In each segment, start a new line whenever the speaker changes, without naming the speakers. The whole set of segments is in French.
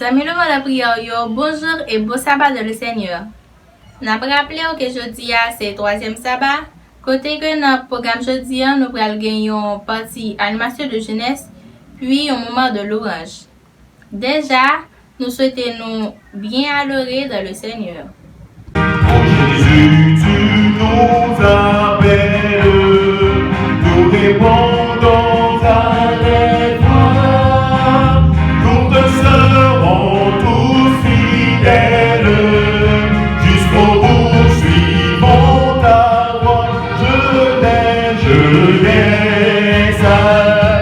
Amis le monde de prière, bonjour et beau sabbat de le Seigneur. N'a pas rappelé que jeudi c'est troisième sabbat. Côté que dans le programme jeudi, nous allons gagner une partie animation de jeunesse, puis un moment de louange. Déjà, nous souhaitons nous bien adorer dans le Seigneur.
Oh Jésus, tu nous appelles, nous répondons à tes voix, nous te serons tous fidèles, jusqu'au bout suivons ta voix. Je l'ai,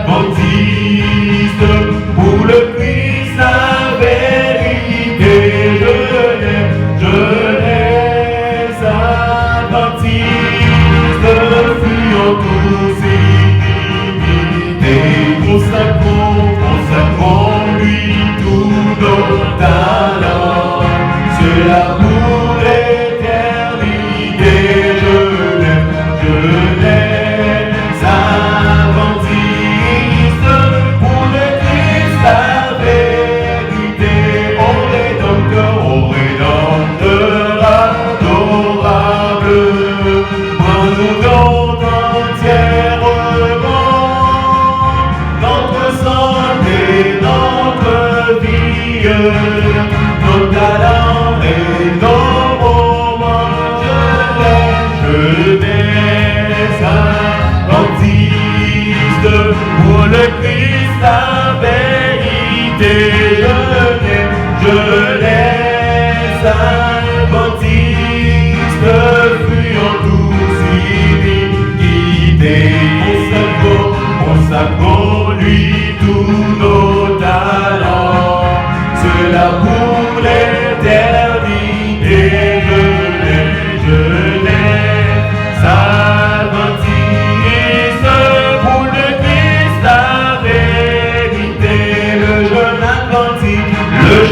adventiste, pour le Christ la vérité, je l'ai, adventiste, fuyons tous imités, consacrons lui tous nos talents, cela pour l'éternité, je l'ai, adventiste, pour le Christ la vérité, au Rédempteur adorable, prends-nous donc entièrement, notre santé, notre vie, nos talents et nos moments, je l'ai, adventiste, pour le Christ la vérité, je l'ai, adventiste, fuyons tous iniquités, consacrons lui tous nos talents, cela pour l'éternité, je l'ai, adventiste, pour le Christ la vérité, le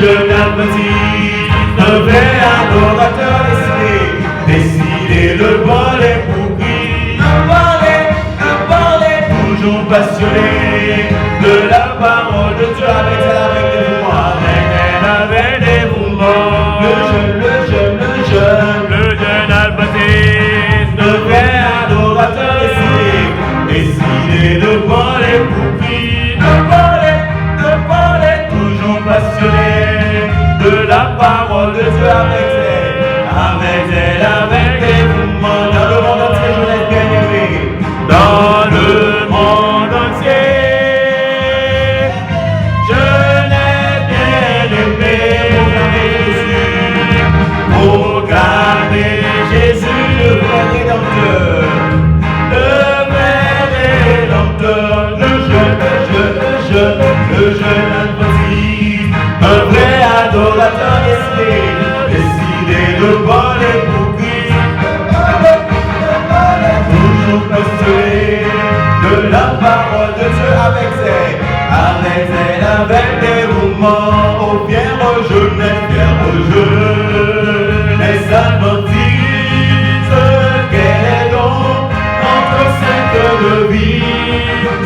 jeune adventiste, un vrai adorateur décidé de voler pour qui, de parler, toujours passionné de la parole de Dieu, avec dévouement, le jeune adventiste, un vrai adorateur décidé de voler pour qui, de parler, toujours passionné de la parole de Dieu, avec dévouement, dans le monde entier, je l'ai bien aimé, dans le monde entier, je l'ai bien aimé, proclamer Jésus, le vrai Rédempteur, le jeune adventiste, un vrai adorateur décidé de voler pour Christ, toujours passionné de la parole de Dieu, avec dévouement, ô fière jeunesse, les adventistes, quel est donc notre cercle de vie,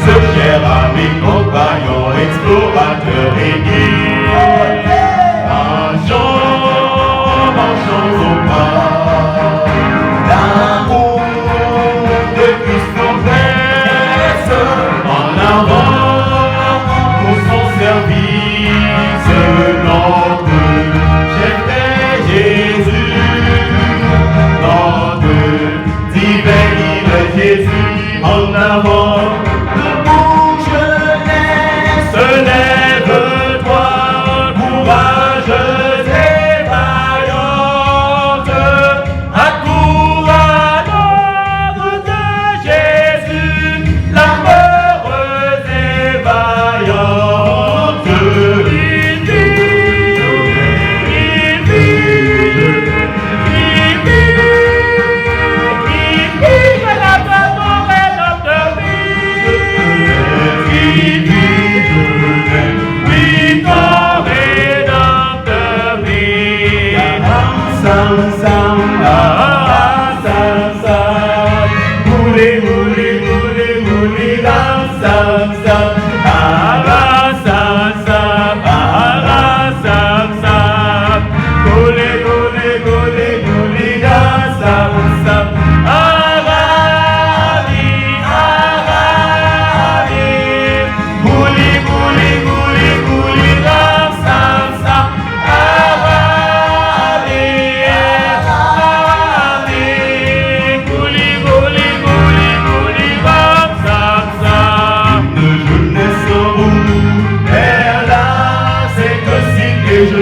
ce cher ami, compagnon, explorateur et guide, marchons au pas, l'amour de Christ nous presse, en avant pour son service, notre chef Jésus, notre divin Jésus, en avant. Se lève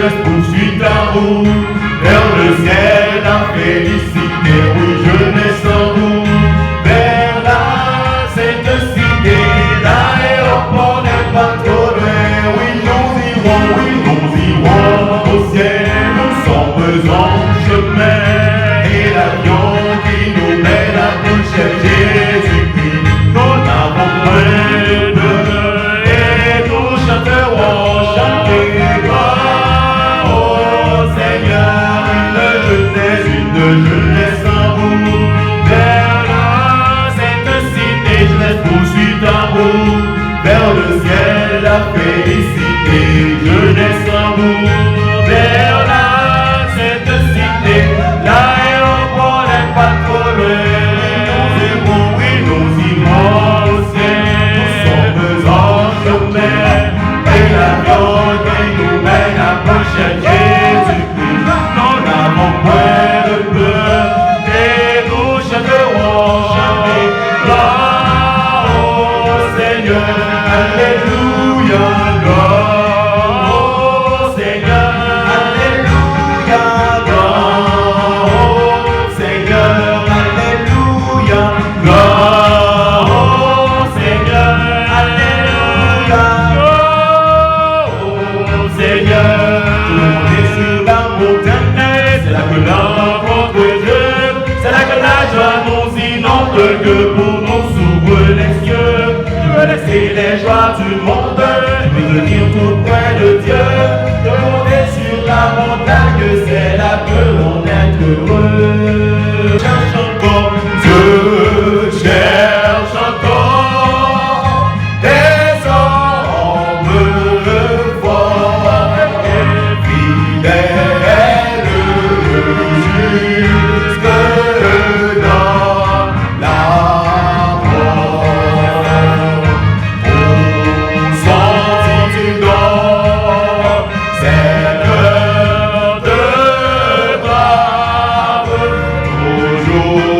laisse poursuivre ta route vers le ciel, la félicité, oui, jeunesse en route vers la sainte cité, l'aéroport n'est pas trop loin, oui, nous irons au ciel, nous sommes en chemin, et l'avion qui nous mène à nous chercher Jésus-Christ, nous n'avons point de peur, et nous chanterons, chanter gloire au Seigneur, une jeunesse en route vers la sainte cité, jeunesse poursuit ta route vers le ciel, la félicité, jeunesse en route vers la sainte cité, l'aéroport n'est pas trop loin, nous irons au ciel, nous sommes en chemin, et l'avion qui nous mène à prochain Jésus-Christ, nous n'avons point de peur, et nous chanterons, chanter gloire au Seigneur, alléluia, gloire au Seigneur, alléluia, gloire au Seigneur, alléluia, gloire au Seigneur, alléluia, gloire au Seigneur. Tout le monde est sur la montagne, c'est là que la rencontre Dieu, c'est là que la joie nous inonde, que pour nous s'ouvre les yeux. Tu veux laisser les joies du monde, tu veux venir tout près de Dieu. Tout le monde est sur la montagne, c'est là que l'on est heureux. Cherche encore, Dieu cherche encore des hommes forts et fidèles jusque dans la mort. Au sentiment, c'est l'heure de brave, toujours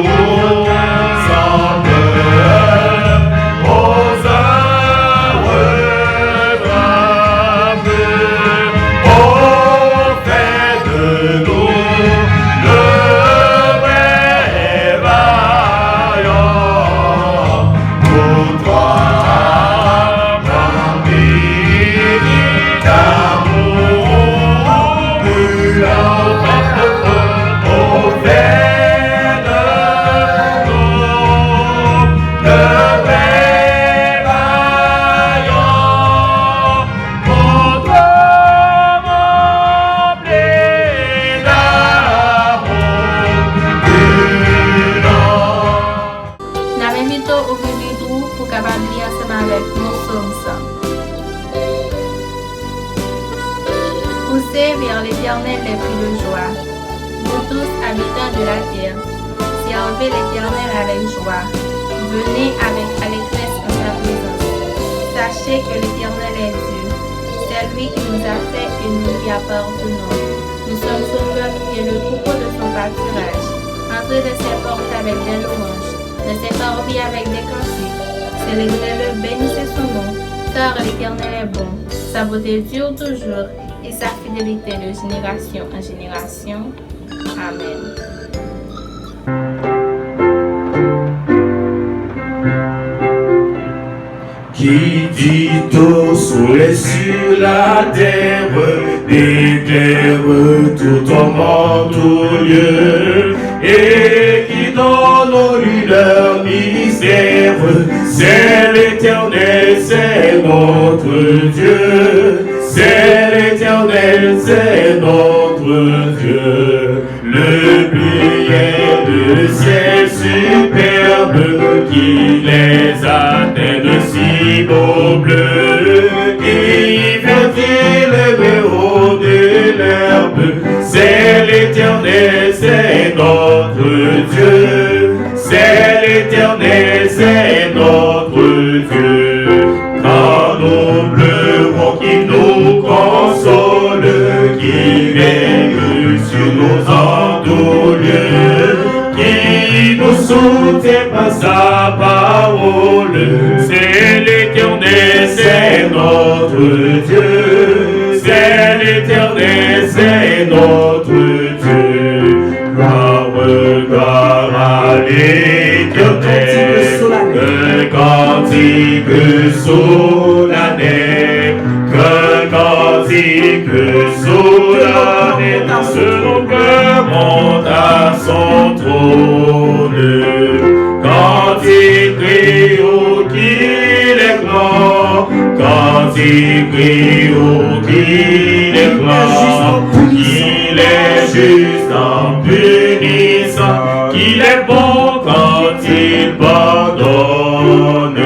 sans peur, aux heureux braves, au fait de nous, le vrai vaillant, pour toi, parmi d'amour, brûlant, au fait de nous, le vrai vaillant, pour toi, rempli d'amour, brûlant.
N'a invité au ouvrir tout pour capable lire ensemble avec nous sommes ça. Poussez vers l'Éternel les cris de joie. Vous tous habitants de la terre, servez l'Éternel avec joie. Venez avec allégresse en sa présence. Sachez que l'Éternel est Dieu. C'est lui qui nous a fait et nous lui appartenons. Nous sommes son peuple et le troupeau de son pâturage. Entrez de ses portes avec des louanges, de ses parvis avec des cantiques. Célébrez-le, bénissez son nom, car l'Éternel est bon. Sa beauté dure toujours et sa fidélité de génération en génération. Amen.
Qui dit au soleil sur la terre, éclaire tout en mort, tout lieu, et qui donne aux lueurs mystère, c'est l'Éternel, c'est notre Dieu, c'est l'Éternel, c'est notre Dieu, le bleuet du ciel superbe qui les atteigne si beau bleu, qui verdit le haut de l'herbe, c'est l'Éternel, c'est notre Dieu, c'est l'Éternel, c'est notre Dieu, quand nous pleurons, qui nous console, qui veille sur nos endolieux, qui nous soutient par sa parole, c'est l'Éternel, c'est notre Dieu, c'est l'Éternel, solennel, qu'un cantique solennel, ce mon cœur monte à son trône. Cantique crie oh qu'il est grand, cantique crie oh qu'il est grand, qu'il est juste en punissant, qu'il est bon quand il pardonne.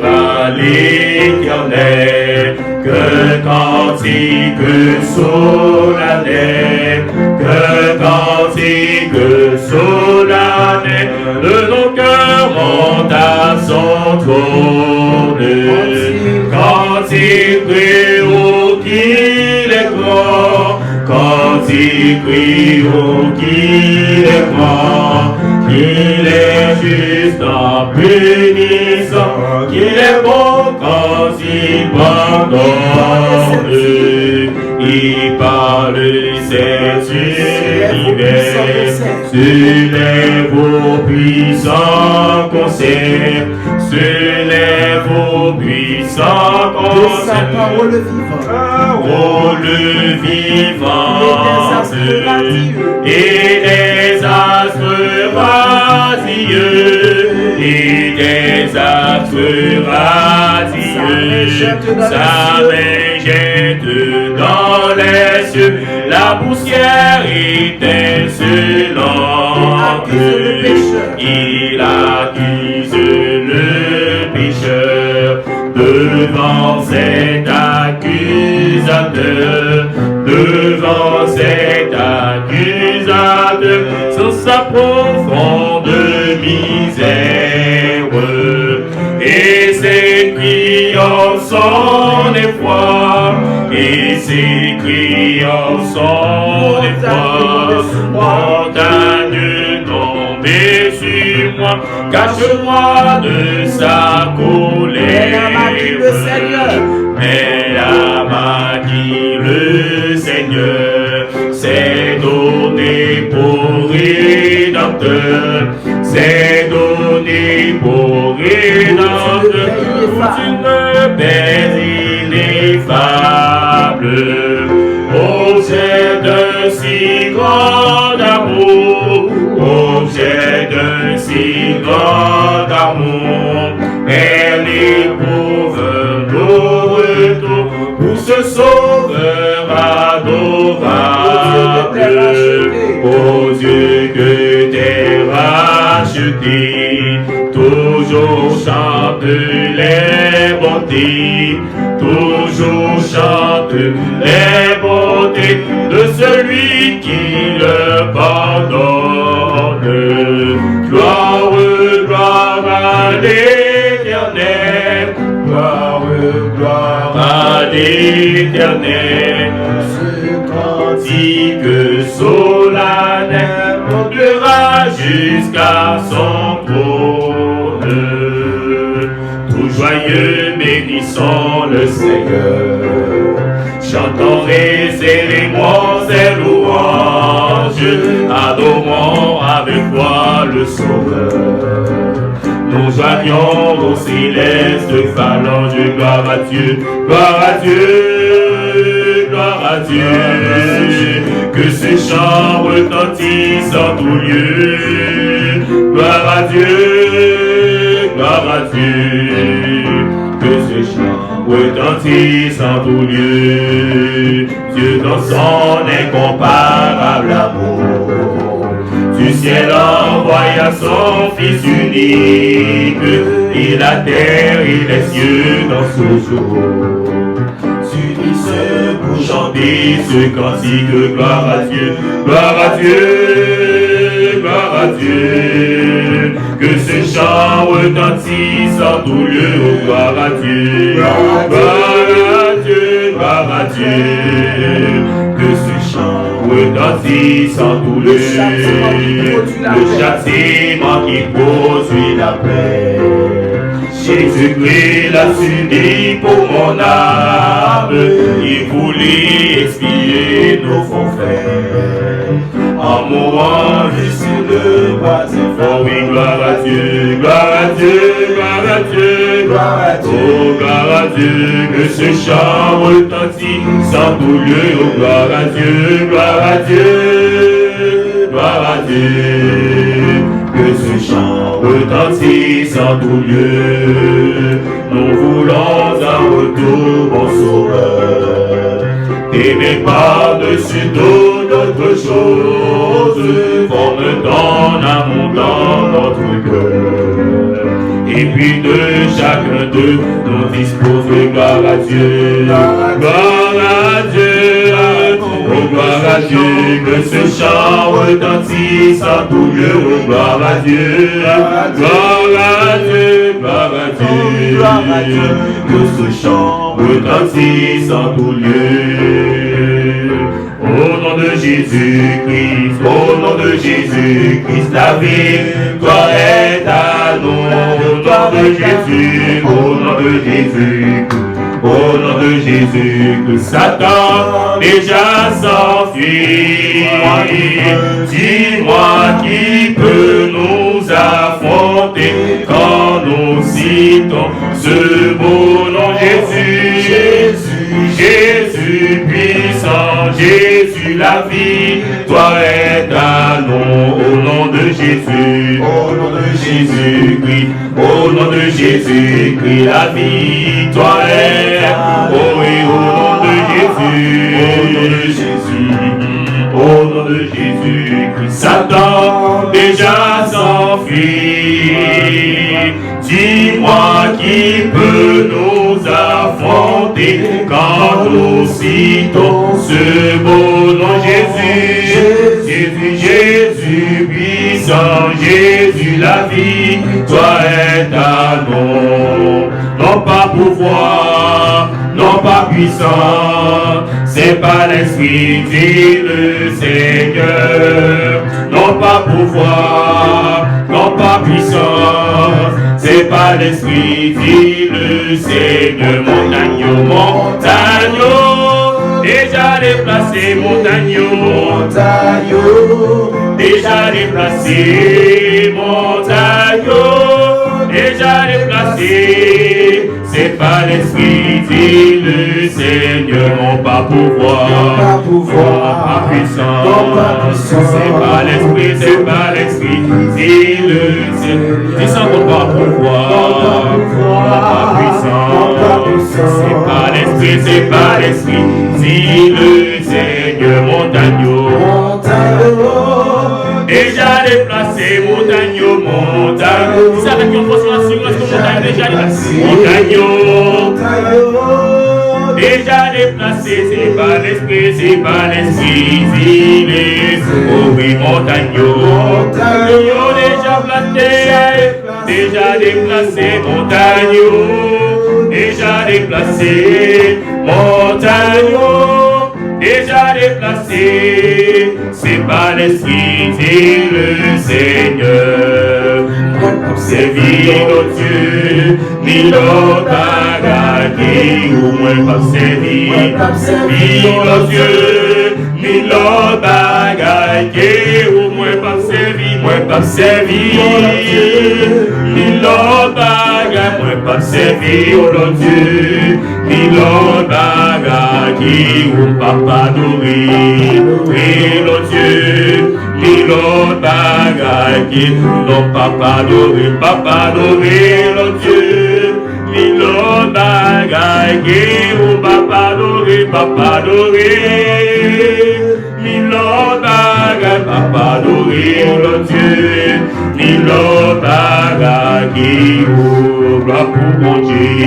À l'Éternel, qu'un cantique solennel, qu'un cantique solennel, de nos cœurs monte à son trône. Cantique oh qu'il est grand, cantique oh qu'il est grand, qu'il est juste en punissant, qu'il est bon quand il pardonne. Il parle cet univers, soulève vos puissants conseils, soulève vos puissants conseils,
sa parole vivante,
parole vivante, et des astres radieux, et des astres radieux, sa main jette dans les cieux la poussière étincelante. Il accuse le pécheur devant cet accusateur, devant cet accusateur, sur sa profonde misère. Et ses cris en son effroi, et ses cris en son effroi, montagne tombée sur moi, cache-moi de sa colère. Mais la maquille le Seigneur, c'est donné pour rédempteur, c'est donné pour rédempteur, pour une paix ineffable, objet d'un si grand amour, objet d'un si grand amour, elle éprouve nos retours pour ce sauveur adorable. Aux yeux que t'es racheté, toujours chante les bontés, toujours chante les bontés de celui qui le pardonne. Gloire, gloire à l'Éternel, gloire, gloire à l'Éternel. Ce cantique solennel montera jusqu'à son trône. Tout joyeux bénissons le Seigneur, chantons et célébrons ses louanges, adorons avec foi le Sauveur. Nous joignons au céleste phalange, gloire à Dieu, gloire à Dieu, gloire à Dieu. Que ce chant retentisse en tout lieu, gloire à Dieu, gloire à Dieu. Que ce chant retentisse en tout lieu, Dieu dans son incomparable amour, du ciel envoya son Fils unique, et la terre et les cieux dans ce jour s'unissent pour chanter ce cantique. Gloire à Dieu, gloire à Dieu, gloire à Dieu. Que ce chant retentisse en tout lieu, oh, gloire à Dieu, gloire à Dieu, gloire à Dieu. Que ce chant retentisse en tout lieu, le châtiment qui produit la paix. Jésus-Christ l'a subi pour mon âme, il voulait expier nos forfaits, en mourant juste sur le bois de feu. Oh oui, gloire à Dieu, gloire à Dieu, gloire à Dieu, gloire à Dieu. Oh, gloire à Dieu, que ce chant retentit sans tout lieu. Oh, gloire à Dieu, gloire à Dieu, gloire à Dieu. Que ce chant retentisse en tout lieu. Nous voulons un retour, bon sauveur. T'aimer par-dessus toute autre chose, forme ton amour dans notre cœur. Et puis de chacun d'eux, nous disposer gloire à Dieu, gloire à Dieu, oh gloire à Dieu, que ce chant retentisse en tout lieu, oh gloire à Dieu, gloire à Dieu, gloire à Dieu, que ce chant retentisse en tout lieu. Au nom de Jésus-Christ, au nom de Jésus-Christ, la victoire est à nous. Au nom de Jésus, au nom de Jésus, au nom de Jésus, Satan déjà s'enfuit. Dis-moi qui peut nous affronter quand nous citons ce beau nom Jésus. Jésus, Jésus puissant, Jésus la vie, toi est à nous. Au nom de Jésus, au nom de Jésus-Christ, au nom de Jésus-Christ, la vie, toi est. Oh oui, au nom de Jésus, au nom de Jésus, au nom de Jésus-Christ, Satan déjà s'enfuit. Dis-moi qui peut nous affronter quand nous citons ce beau nom Jésus. Jésus, Jésus puissant, Jésus la vie, toi est à nous. Non pas pouvoir, non pas puissant, c'est pas l'esprit, dit le Seigneur. Non pas pouvoir, non pas puissant, c'est pas l'esprit, dit le Seigneur. Montagneau, montagneau, déjà déplacé, montagneau, montagneau, déjà déplacé, montagneau, déjà déplacé. C'est pas l'esprit, dit le Seigneur, non pas pouvoir, non pas puissant, c'est pas l'esprit, dit le Seigneur, dis sans non pas pouvoir, non pas puissant, c'est pas l'esprit, dit le Seigneur, montagneau, déjà déplacé, montagneau, montagneau. Dis avec une force assurance que montagne déjà déplacé, montagneau, déjà déplacé, c'est pas l'esprit, dit les. Oh oui, montagneau, déjà déplacé, montagneau, déjà déplacé, montagneau, déjà déplacé, c'est pas l'esprit, dit le Seigneur. Servir au Dieu, ni l'autre bagaille, ou moins pas servir au Dieu, ni l'autre bagaille, ou moins pas servir, ni l'autre bagaille, moins pas servir au Dieu, ni l'autre bagaille, ou pas adorer, le Dieu. Ni l'autre bagaille, non papa adoré, le Dieu. Ni l'autre bagaille, ou papa adoré. Ni l'autre bagaille, papa adoré, le Dieu. Ni l'autre bagaille, ou gloire pour mon Dieu,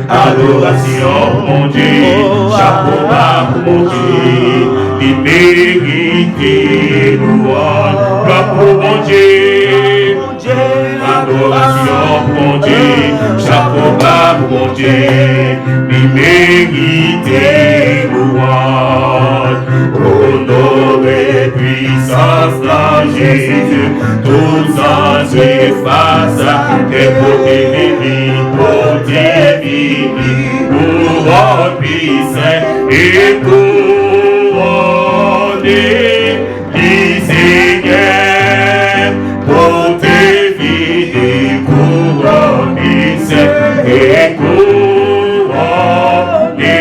adoration mon Dieu, chapeau bas pour mon Dieu. Il mérite louange, gloire pour mon Dieu, adoration pour mon Dieu, chapeau bas pour mon Dieu, il mérite louange, honoré puissances dans Jésus, tout sans face à tes côtés divines, couronne puissant et couronné, dit Seigneur, pour tes vies, couronne puissant et couronné,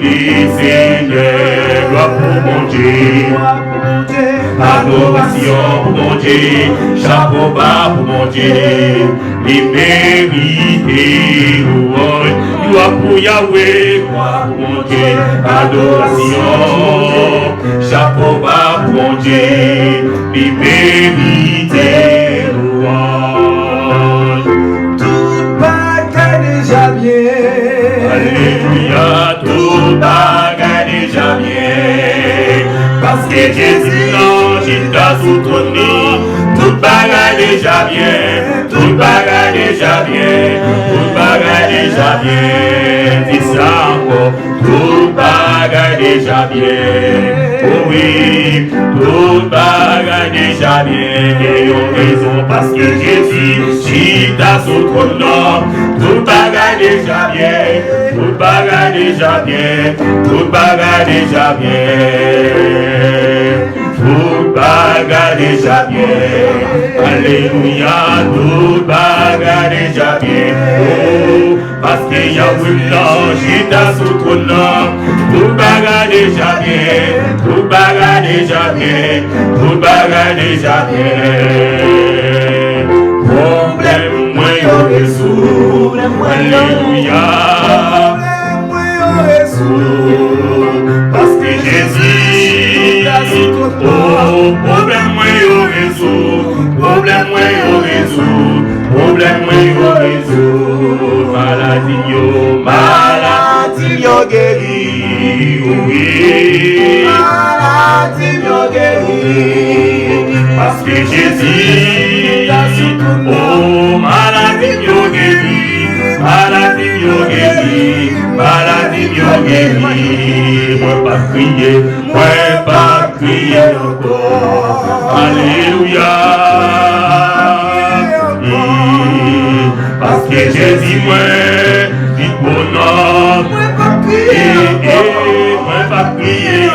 dit Seigneur, gloire pour mon Dieu. Adoration pour mon Dieu, chapeau bas pour mon Dieu, il mérite louange, gloire pour Yahweh, gloire pour mon Dieu, adoration, chapeau bas pour mon Dieu, il mérite louange.
Tout bagaille déjà bien,
Alléluia, tout bagaille déjà bien, parce que Jésus t'a sous ton nom, tout bagaille déjà bien, tout bagaille déjà bien, tout bagaille déjà bien, dis ça encore, tout bagaille déjà bien, oh oui, tout bagaille déjà bien, et on raison parce que Jésus t'a sous ton nom, tout bagaille déjà bien, tout bagaille déjà bien, tout bagaille déjà bien. Tout bagaille déjà bien, alléluia, tout bagaille déjà bien, oh, parce que Yahweh l'ange est à sous ton nom, tout bagaille déjà bien, tout bagaille déjà bien, tout bagaille déjà bien, problème moi yo résout, alléluia, parce que Jésus, oh, problème moi yo résout, problème moi yo résout, problème moi yo résout, maladie yo guéri, oui, maladie yo guéri, parce que Jésus, oh, maladie yo guéri, maladie yo guéri, maladie yo guéri, moi pas crier encore, alléluia, parce que Jésus moi, dit mon nom, moi pas crier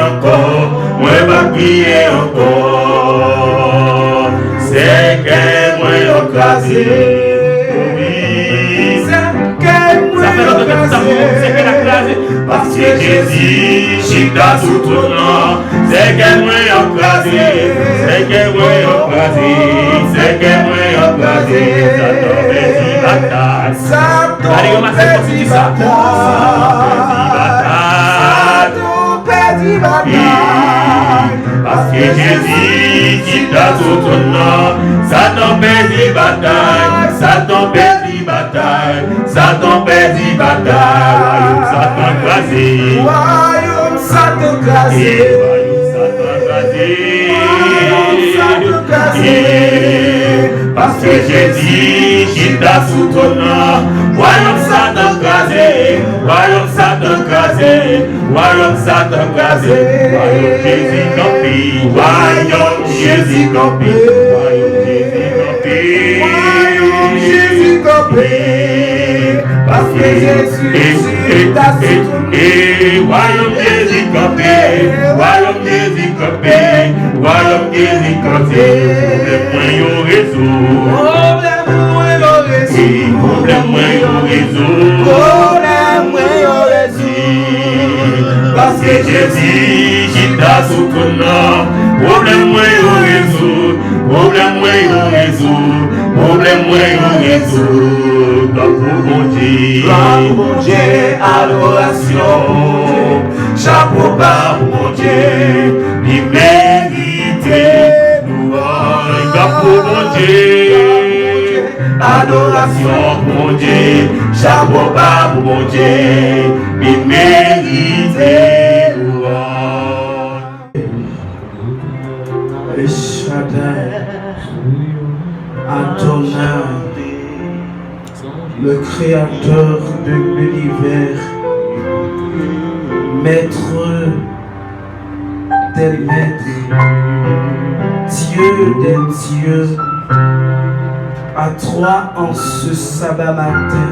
encore, moi pas crier encore, c'est que moi écrasé, oui, c'est que moi écrasé, parce que Jésus, chita sous ton nom, c'est que moi écrasé, c'est que moi écrasé, c'est que moi écrasé, ça tombe petit bataille, parce que Jésus, chita sous ton nom, ça tombe petit bataille, ça tombe petit bataille, ça tombe petit bataille, ça tombe crasé, royaume ça tombe crasé, parce que Jésus, chita sous ton nom, royaume ça tombe crasé, royaume ça tombe crasé, royaume ça tombe crasé, royaume Jésus campi, royaume Jésus campi, royaume Jésus campi, parce que Jésus chita sous ton nom, royaume Jésus campi, royaume Jésus campi, royaume Jésus campi, problème yo résout, problème yo résout, parce que Jésus chita sous ton nom, problème yo résout, problème yo résout, problème yo résout, gloire pour mon Dieu, adoration, chapeau bas pour mon Dieu, il mérite louange, gloire pour mon Dieu, adoration pour mon Dieu, chapeau bas pour mon Dieu, il mérite louange.
Shaddai, Adonai, le créateur de l'univers, maître des maîtres, Dieu des dieux, à toi en ce sabbat matin,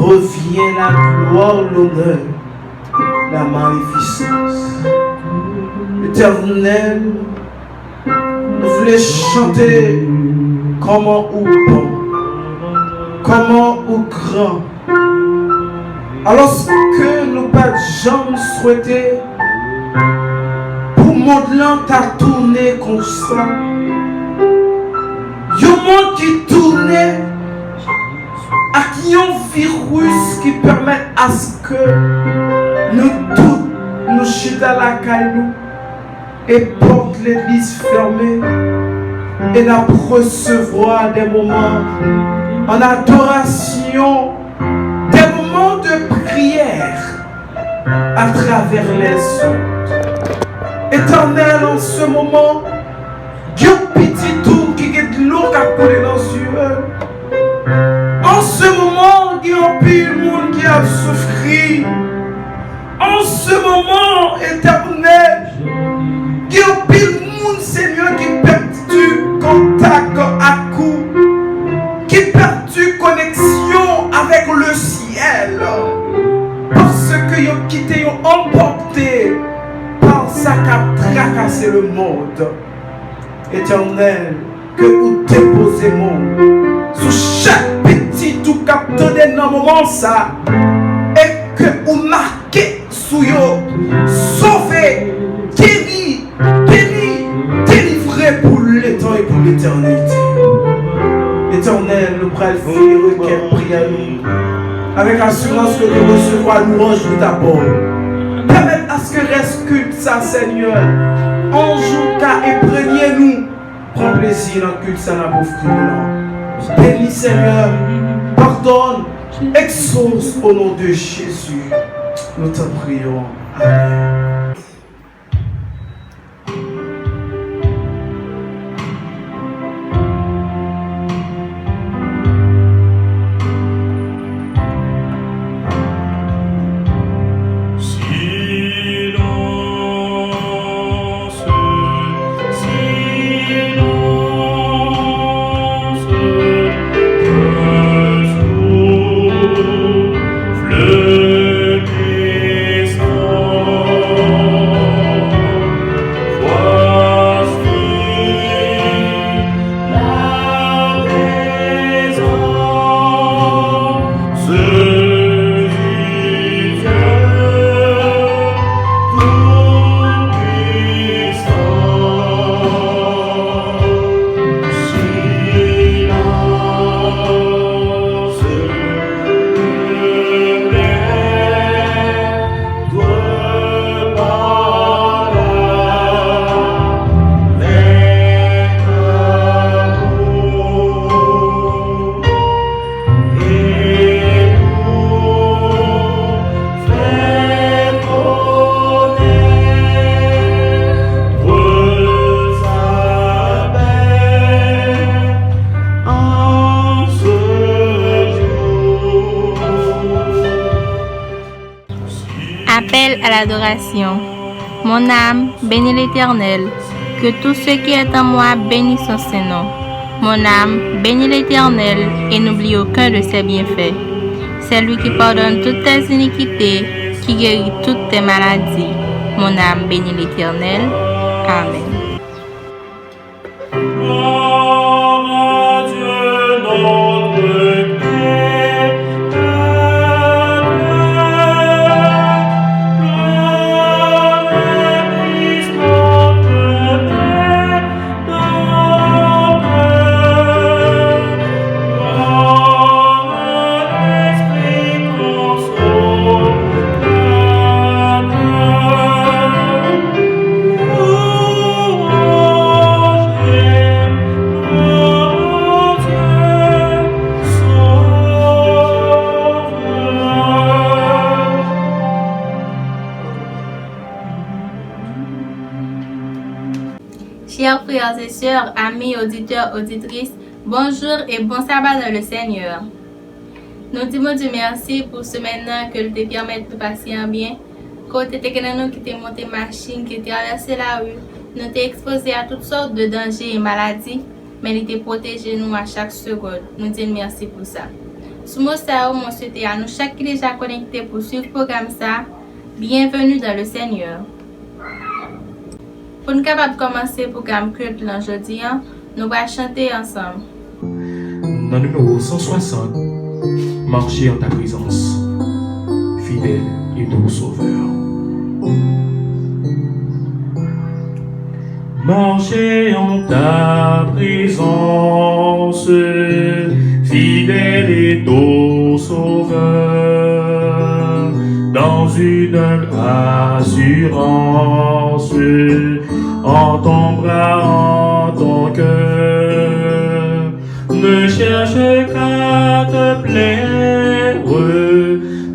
revient la gloire, l'honneur, la magnificence. Éternel, nous voulons chanter comment ou bon, comment ou grand. Alors que nous pas jamais souhaité pour monde t'a tourné comme ça. Il y a un monde qui tournait à qui un virus qui permet à ce que nous tous nous chita la caille et porte l'église fermée et nous recevoir des moments en adoration, des moments de prière à travers les ondes. Éternel, en ce moment, Dieu petit tout qui est de l'eau qui a coulé dans les yeux. En ce moment, il y a un pile monde qui a souffert. En ce moment, éternel, il y a un pile monde, Seigneur, qui perd du contact à coup, qui perd du connexion avec le ciel. Parce que ils ont quitté, ils ont emporté par ça qui a tracassé le monde. Éternel, que vous déposez mon sur chaque petit tout capté dans le moment ça et que vous marquez sous yo, sauvé, guéri, béni, délivré pour le temps et pour l'éternité. Éternel, nous prenons le requête, prière nous, avec assurance que nous recevrons louange de ta parole. Permettez à ce que reste culte ça, Seigneur. En jour qu'à éprégner nous, prends plaisir dans le culte ça n'a pas offert. Bénis Seigneur, pardonne, exauce au nom de Jésus. Nous te prions. Amen.
Appel à l'adoration. Mon âme, bénis l'Éternel. Que tout ce qui est en moi bénisse son Saint-Nom. Mon âme, bénis l'Éternel et n'oublie aucun de ses bienfaits. C'est lui qui pardonne toutes tes iniquités, qui guérit toutes tes maladies. Mon âme, bénis l'Éternel. Amen. Chers frères et sœurs, amis, auditeurs, auditrices, bonjour et bon sabbat dans le Seigneur. Nous disons Dieu merci pour ce maintenant que le te permet de passer en bien. côté de nous qui étaient monté machine, qui traversé la rue, nous étions exposés à toutes sortes de dangers et maladies, mais il était protégé nous à chaque seconde. Nous disons merci pour ça. Sous mon ça, on souhaite à nous chaque qui est déjà connecté pour suivre le programme ça. Bienvenue dans le Seigneur. Pour nous capables de commencer le programme culte aujourd'hui, nous allons chanter ensemble.
Dans le numéro 160, marcher en ta présence, fidèle et doux sauveur. Marcher en ta présence, fidèle et doux sauveur, dans une assurance, en ton bras, en ton cœur. Ne cherche qu'à te plaire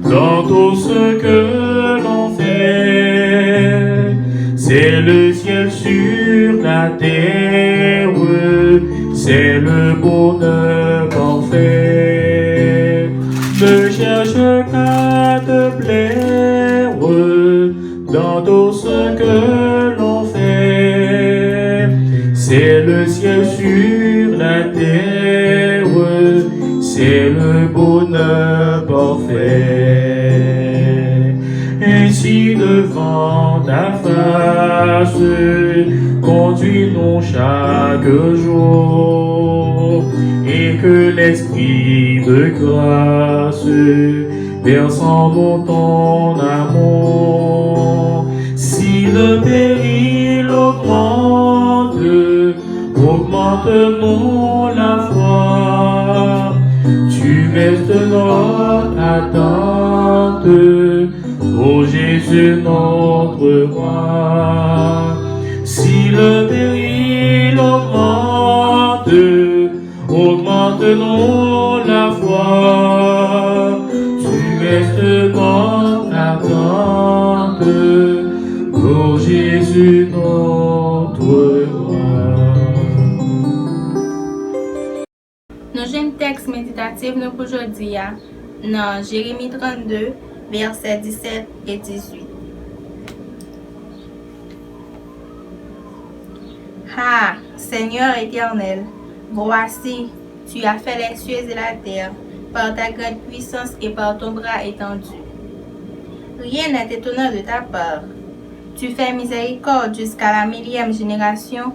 dans tout ce que l'on fait. C'est le ciel sur la terre, c'est le bonheur parfait. Ne cherche qu'à te plaire dans tout ce que l'on fait. C'est le ciel sur la terre, c'est le bonheur parfait. Ainsi devant ta face, conduis-nous chaque jour, et que l'esprit de grâce verse en nous ton amour. Si le péril augmente, augmente-nous la foi. Tu restes notre attente, ô Jésus notre roi. Si le péril augmente, augmente-nous la foi. Tu restes notre attente, ô Jésus notre roi.
Nos jeunes textes méditatifs nous pour aujourd'hui dans Jérémie 32, versets 17 et 18. Ah, Seigneur éternel, voici, tu as fait les cieux et la terre, par ta grande puissance et par ton bras étendu. Rien n'est étonnant de ta part. Tu fais miséricorde jusqu'à la 1000e génération,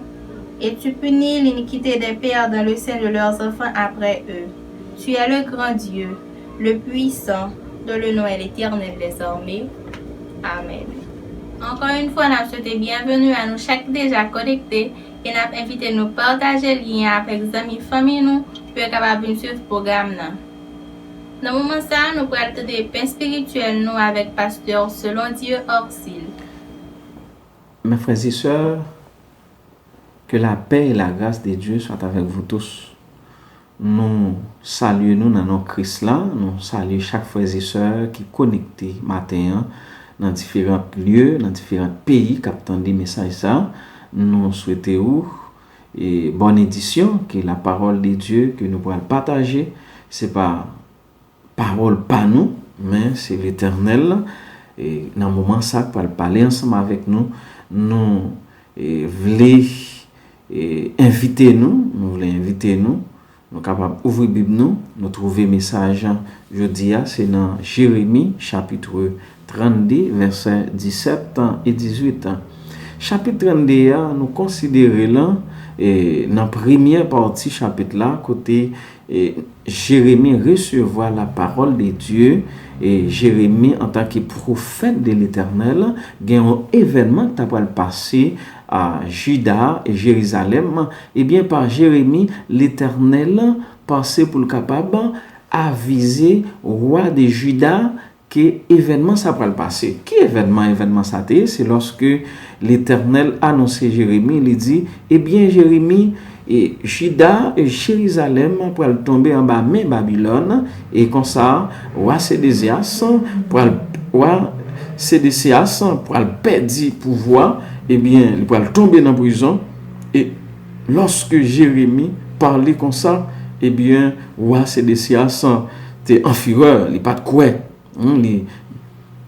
et tu punis l'iniquité des pères dans le sein de leurs enfants après eux. Tu es le grand Dieu, le puissant, dont le nom est l'Éternel des armées. Amen. Encore une fois, nous souhaitons bienvenue à nous chaque déjà connectés et nous invitons nous partager le lien avec les amis famille nous pour être capable de suivre le programme. Dans le moment ça, nous pourrons être des pains spirituels nous avec pasteur selon Dieu Orsil.
Mes frères et sœurs, que la paix et la grâce de Dieu soient avec vous tous. Nous saluons dans notre Christ là, nous saluons chaque frère et sœur qui est connecté matin dans différents lieux, dans différents pays qui attendent des messages ça. Nous souhaitons et bonne édition, que la parole de Dieu que nous pourrons partager, c'est pas parole pas nous, mais c'est l'Éternel. Et dans le moment ça, pour parler ensemble avec nous, nous voulons inviter nous sommes capables d'ouvrir la Bible, nous trouver message jeudi, c'est dans Jérémie chapitre 32, versets 17 et 18. Chapitre 32, nous considérons là, dans la première partie chapitre là, côté Jérémie recevoir la parole de Dieu, et Jérémie en tant que prophète de l'Éternel, il y a un événement qui va passer à Juda et Jérusalem. Et bien par Jérémie, l'Éternel passait pour le capable aviser au roi de Juda que événement ça va passer. Qui événement ça c'est lorsque l'Éternel annonçait Jérémie, il dit eh bien Jérémie, et Juda et Jérusalem pour tomber en bas main Babylone, et comme ça roi Sédécias pour perdre pouvoir, et bien il va tomber dans prison. Et lorsque Jérémie parlait comme ça, et bien roi Sédécias était en fureur, il pas de quoi,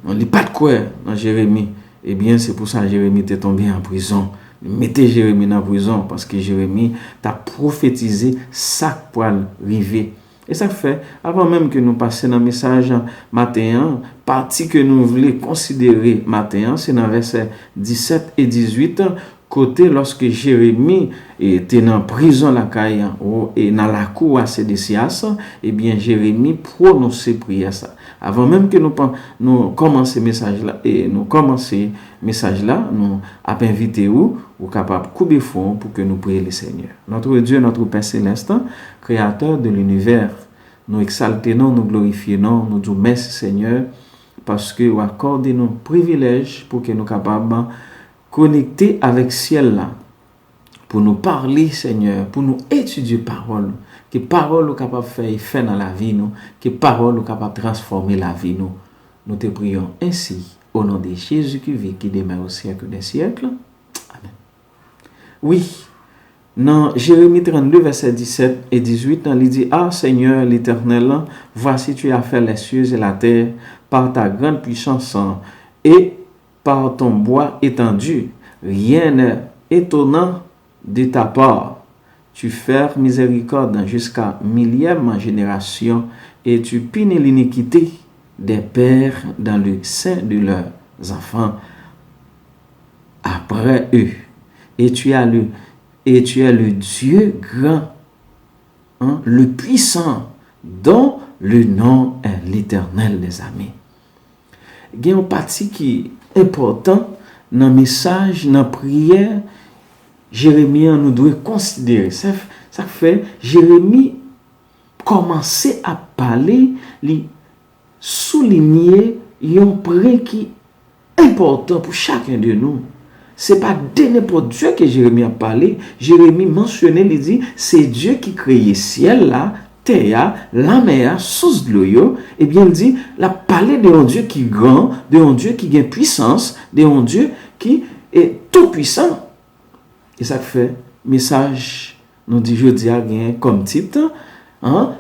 On lit pas de quoi dans Jérémie. Eh bien, c'est pour ça que Jérémie était tombé en prison. Mettez Jérémie en prison parce que Jérémie t'a prophétisé ça pour arriver. Et ça fait, avant même que nous passions dans le message matin, partie que nous voulons considérer matin, c'est dans versets 17 et 18, côté lorsque Jérémie était dans la prison la caille et dans la cour à Sédécias, eh bien Jérémie prononçait prière ça. Avant même que nous commencer message là et nous commencer message là, nous avons invité ou capable couper fond pour que nous prions le Seigneur. Notre Dieu, notre Père céleste, créateur de l'univers, nous exaltons, nous glorifions, nous disons merci Seigneur parce que vous accordez nous privilège pour que nous capables connecter avec ciel là pour nous parler Seigneur, pour nous étudier parole. Que parole est capable de faire effet dans la vie nous, que parole est capable de transformer la vie nous. Nous te prions ainsi au nom de Jésus qui vit, qui demeure au siècle des siècles. Amen. Oui, dans Jérémie 32, verset 17 et 18, il dit, ah Seigneur l'Éternel, voici tu as fait les cieux et la terre par ta grande puissance et par ton bois étendu. Rien n'est étonnant de ta part. Tu fais miséricorde jusqu'à millième génération et tu punis l'iniquité des pères dans le sein de leurs enfants après eux. Et tu es le Dieu grand, hein, le puissant, dont le nom est l'Éternel des armées. Il y a une partie qui est importante dans le message, dans la prière. Jérémie, nous devons considérer. Ça fait, Jérémie commençait à parler, souligner un point qui est important pour chacun de nous. Ce n'est pas de n'importe Dieu que Jérémie a parlé. Jérémie mentionnait, il dit, c'est Dieu qui créait ciel là, terre, la mer, source de l'eau. Et bien il dit, il a parlé d'un Dieu qui est grand, d'un Dieu qui a puissance, d'un Dieu qui est tout puissant. Et ça fait, message, nous dit jeudi à rien comme titre, hein,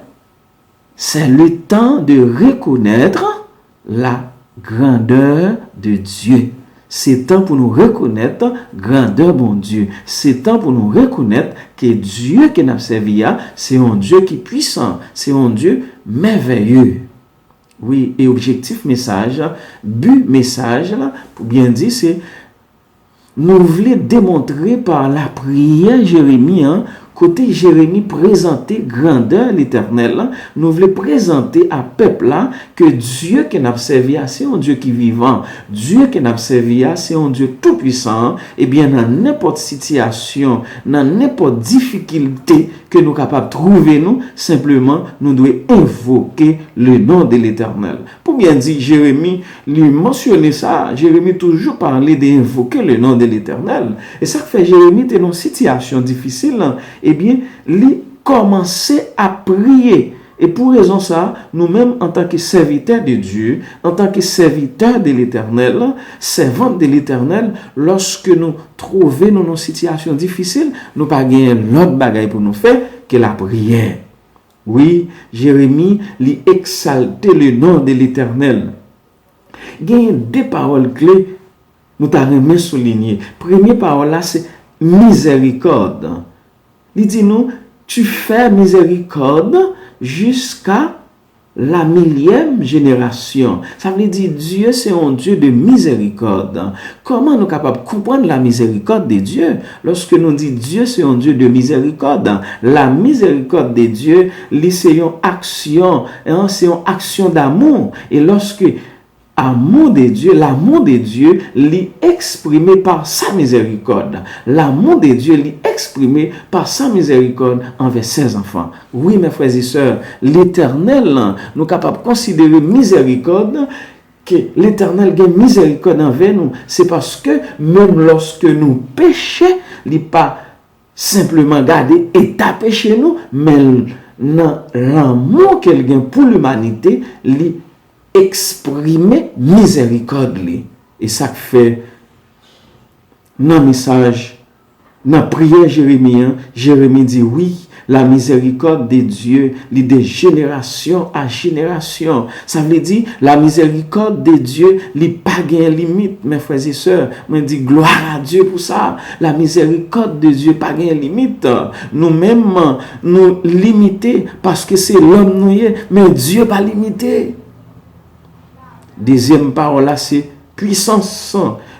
c'est le temps de reconnaître la grandeur de Dieu. C'est temps pour nous reconnaître grandeur bon Dieu. C'est temps pour nous reconnaître que Dieu qui nous servi, c'est un Dieu qui est puissant, c'est un Dieu merveilleux. Oui, et objectif message, but message, là, pour bien dire, c'est nous voulons démontrer par la prière Jérémie, hein, côté Jérémie présenter grandeur l'Éternel, nous voulons présenter à peuple là que Dieu qui n'a servi, c'est un Dieu qui est vivant. Dieu qui n'a servi, c'est un Dieu tout puissant. Et bien dans n'importe situation, dans n'importe difficulté que nous sommes capables de trouver, nous simplement nous devons invoquer le nom de l'Éternel. Pour bien dire, Jérémie lui mentionner ça, Jérémie toujours parler d'invoquer le nom de l'Éternel. Et ça fait Jérémie était dans une situation difficile. Eh bien, il commençait à prier. Et pour raison ça, nous-mêmes, en tant que serviteurs de Dieu, en tant que serviteurs de l'Éternel, servantes de l'Éternel, lorsque nous trouvons dans une situation difficile, nous n'avons pas gagné l'autre bagaille pour nous faire que la prière. Oui, Jérémie lui exaltait le nom de l'Éternel. Il y a deux paroles clés, nous t'avons souligné. Première parole là, c'est miséricorde. Il dit nous, tu fais miséricorde jusqu'à la millième génération. Ça veut dire Dieu, c'est un Dieu de miséricorde. Comment nous sommes capables de comprendre la miséricorde de Dieu? Lorsque nous disons Dieu, c'est un Dieu de miséricorde. La miséricorde de Dieu, c'est une action, hein, c'est une action d'amour. Et lorsque l'amour de Dieu l'est exprimé par sa miséricorde. L'amour de Dieu l'est exprimé par sa miséricorde envers ses enfants. Oui, mes frères et sœurs, l'Éternel, nous sommes capables de considérer miséricorde, que l'Éternel a miséricorde envers nous. C'est parce que même lorsque nous péchons, il n'est pas simplement garder et taper chez nous, mais dans l'amour qu'il a pour l'humanité, il exprimer miséricorde. Et ça fait dans le message, dans la prière Jérémie dit oui, La miséricorde de Dieu, lit de génération à génération. Ça veut dire, la miséricorde de Dieu, lit pas gain limite, mes frères et sœurs. Moi, dis gloire à Dieu pour ça. La miséricorde de Dieu, pas gain limite. Nous-mêmes, nous limiter parce que c'est l'homme nous y est, mais Dieu pas limité. Deuxième parole là, c'est puissance.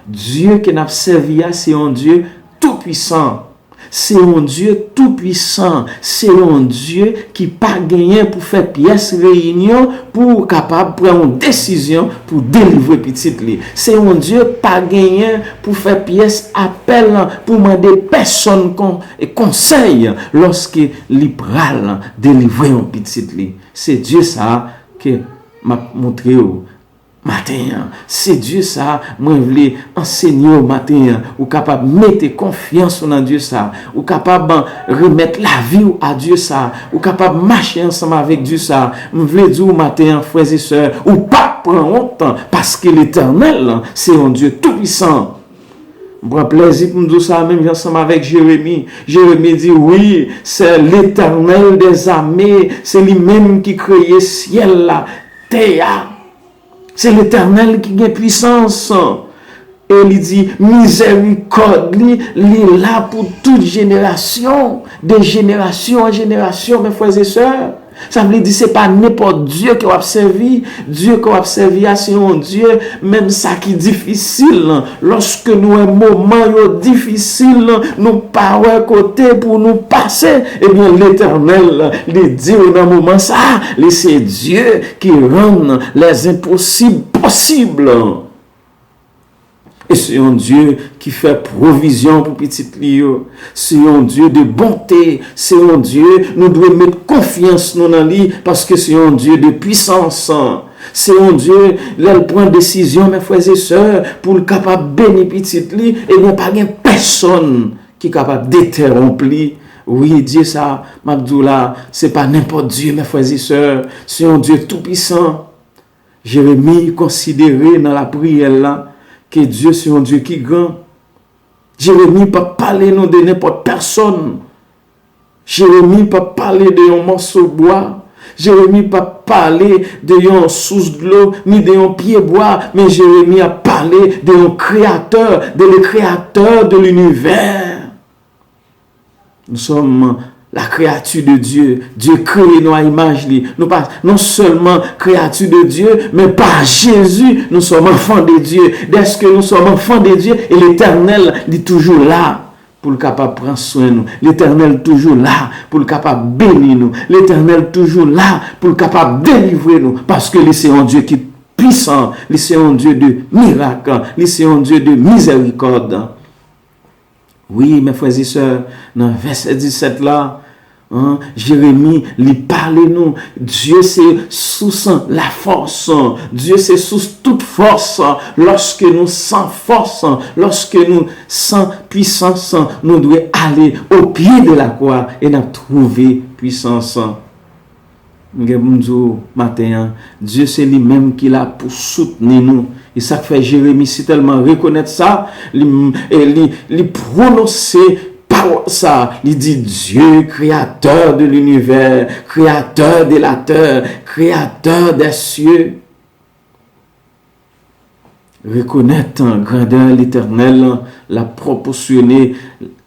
Dieu qui n'a servi, c'est un Dieu tout puissant. C'est un Dieu tout puissant. C'est un Dieu qui pas gagné pour faire pièce réunion pour capable prendre une décision pour délivrer petit li. C'est un Dieu pas gagné pour faire pièce appel pour demander personne et conseil lorsque li pral délivrer un petit li. C'est Dieu ça que m'a montré au matin. C'est Dieu ça, moi je voulais enseigner au matin, ou capable mettre confiance dans Dieu ça, ou capable remettre la vie à Dieu ça, ou capable marcher ensemble avec Dieu ça. Je voulais dire au matin, frères et sœurs, ou pas prendre honte parce que l'Éternel, c'est un Dieu tout puissant. Je prends plaisir pour nous dire ça même ensemble avec Jérémie. Jérémie dit oui, c'est l'Éternel des armées, c'est lui-même qui créait ciel là, terre. C'est l'Éternel qui a puissance. Et il dit, miséricorde, il est là pour toute génération, de génération en génération, mes frères et sœurs. Ça veut dire, c'est pas n'importe Dieu qui va servir. Dieu qui va servir, c'est un Dieu, même ça qui est difficile. Lorsque nous avons un moment difficile, nous pas à côté pour nous passer. Eh bien, l'Éternel, il dit dans un moment ça, c'est Dieu qui rend les impossibles possibles. Et c'est un Dieu qui fait provision pour petit Lio. C'est un Dieu de bonté. C'est un Dieu, nous devons mettre confiance dans lui parce que c'est un Dieu de puissance. C'est un Dieu, il prend décision, mes frères et sœurs, pour le capable de bénir petit Li. Et il n'y a pas personne qui est capable d'interrompre. Oui, Dieu ça, Mabdoula, c'est pas n'importe Dieu, mes frères et sœurs. C'est un Dieu tout puissant. Jérémie considéré dans la prière là, que Dieu c'est un Dieu qui est grand. Jérémie ne peut pas parler de n'importe personne. Jérémie ne peut pas parler de un morceau de bois. Jérémie ne peut pas parler de un source de l'eau, ni de un pied bois. Mais Jérémie a parlé de un créateur, de le créateur de l'univers. Nous sommes la créature de Dieu. Dieu crée nos images. Nous pas non seulement créature de Dieu, mais par Jésus, nous sommes enfants de Dieu. Dès que nous sommes enfants de Dieu, et l'Éternel est toujours là pour le capable prendre soin de nous. L'Éternel est toujours là pour le capable bénir nous. L'Éternel est toujours là pour le capable délivrer nous. Parce que c'est un Dieu qui est puissant. C'est un Dieu de miracle. C'est un Dieu de miséricorde. Oui, mes frères et sœurs, dans verset 17 là, Jérémie lui parle nous. Dieu c'est sous la force. Dieu c'est sous toute force. Lorsque nous sans force, lorsque nous sans puissance, nous devons aller au pied de la croix et nous trouver puissance. Matin, Dieu c'est lui-même qui l'a pour soutenir nous. Et ça fait Jérémie si tellement reconnaître ça, il prononcer par ça, il dit Dieu créateur de l'univers, créateur de la terre, créateur des cieux. Reconnaître en grandeur l'Éternel, la proportionner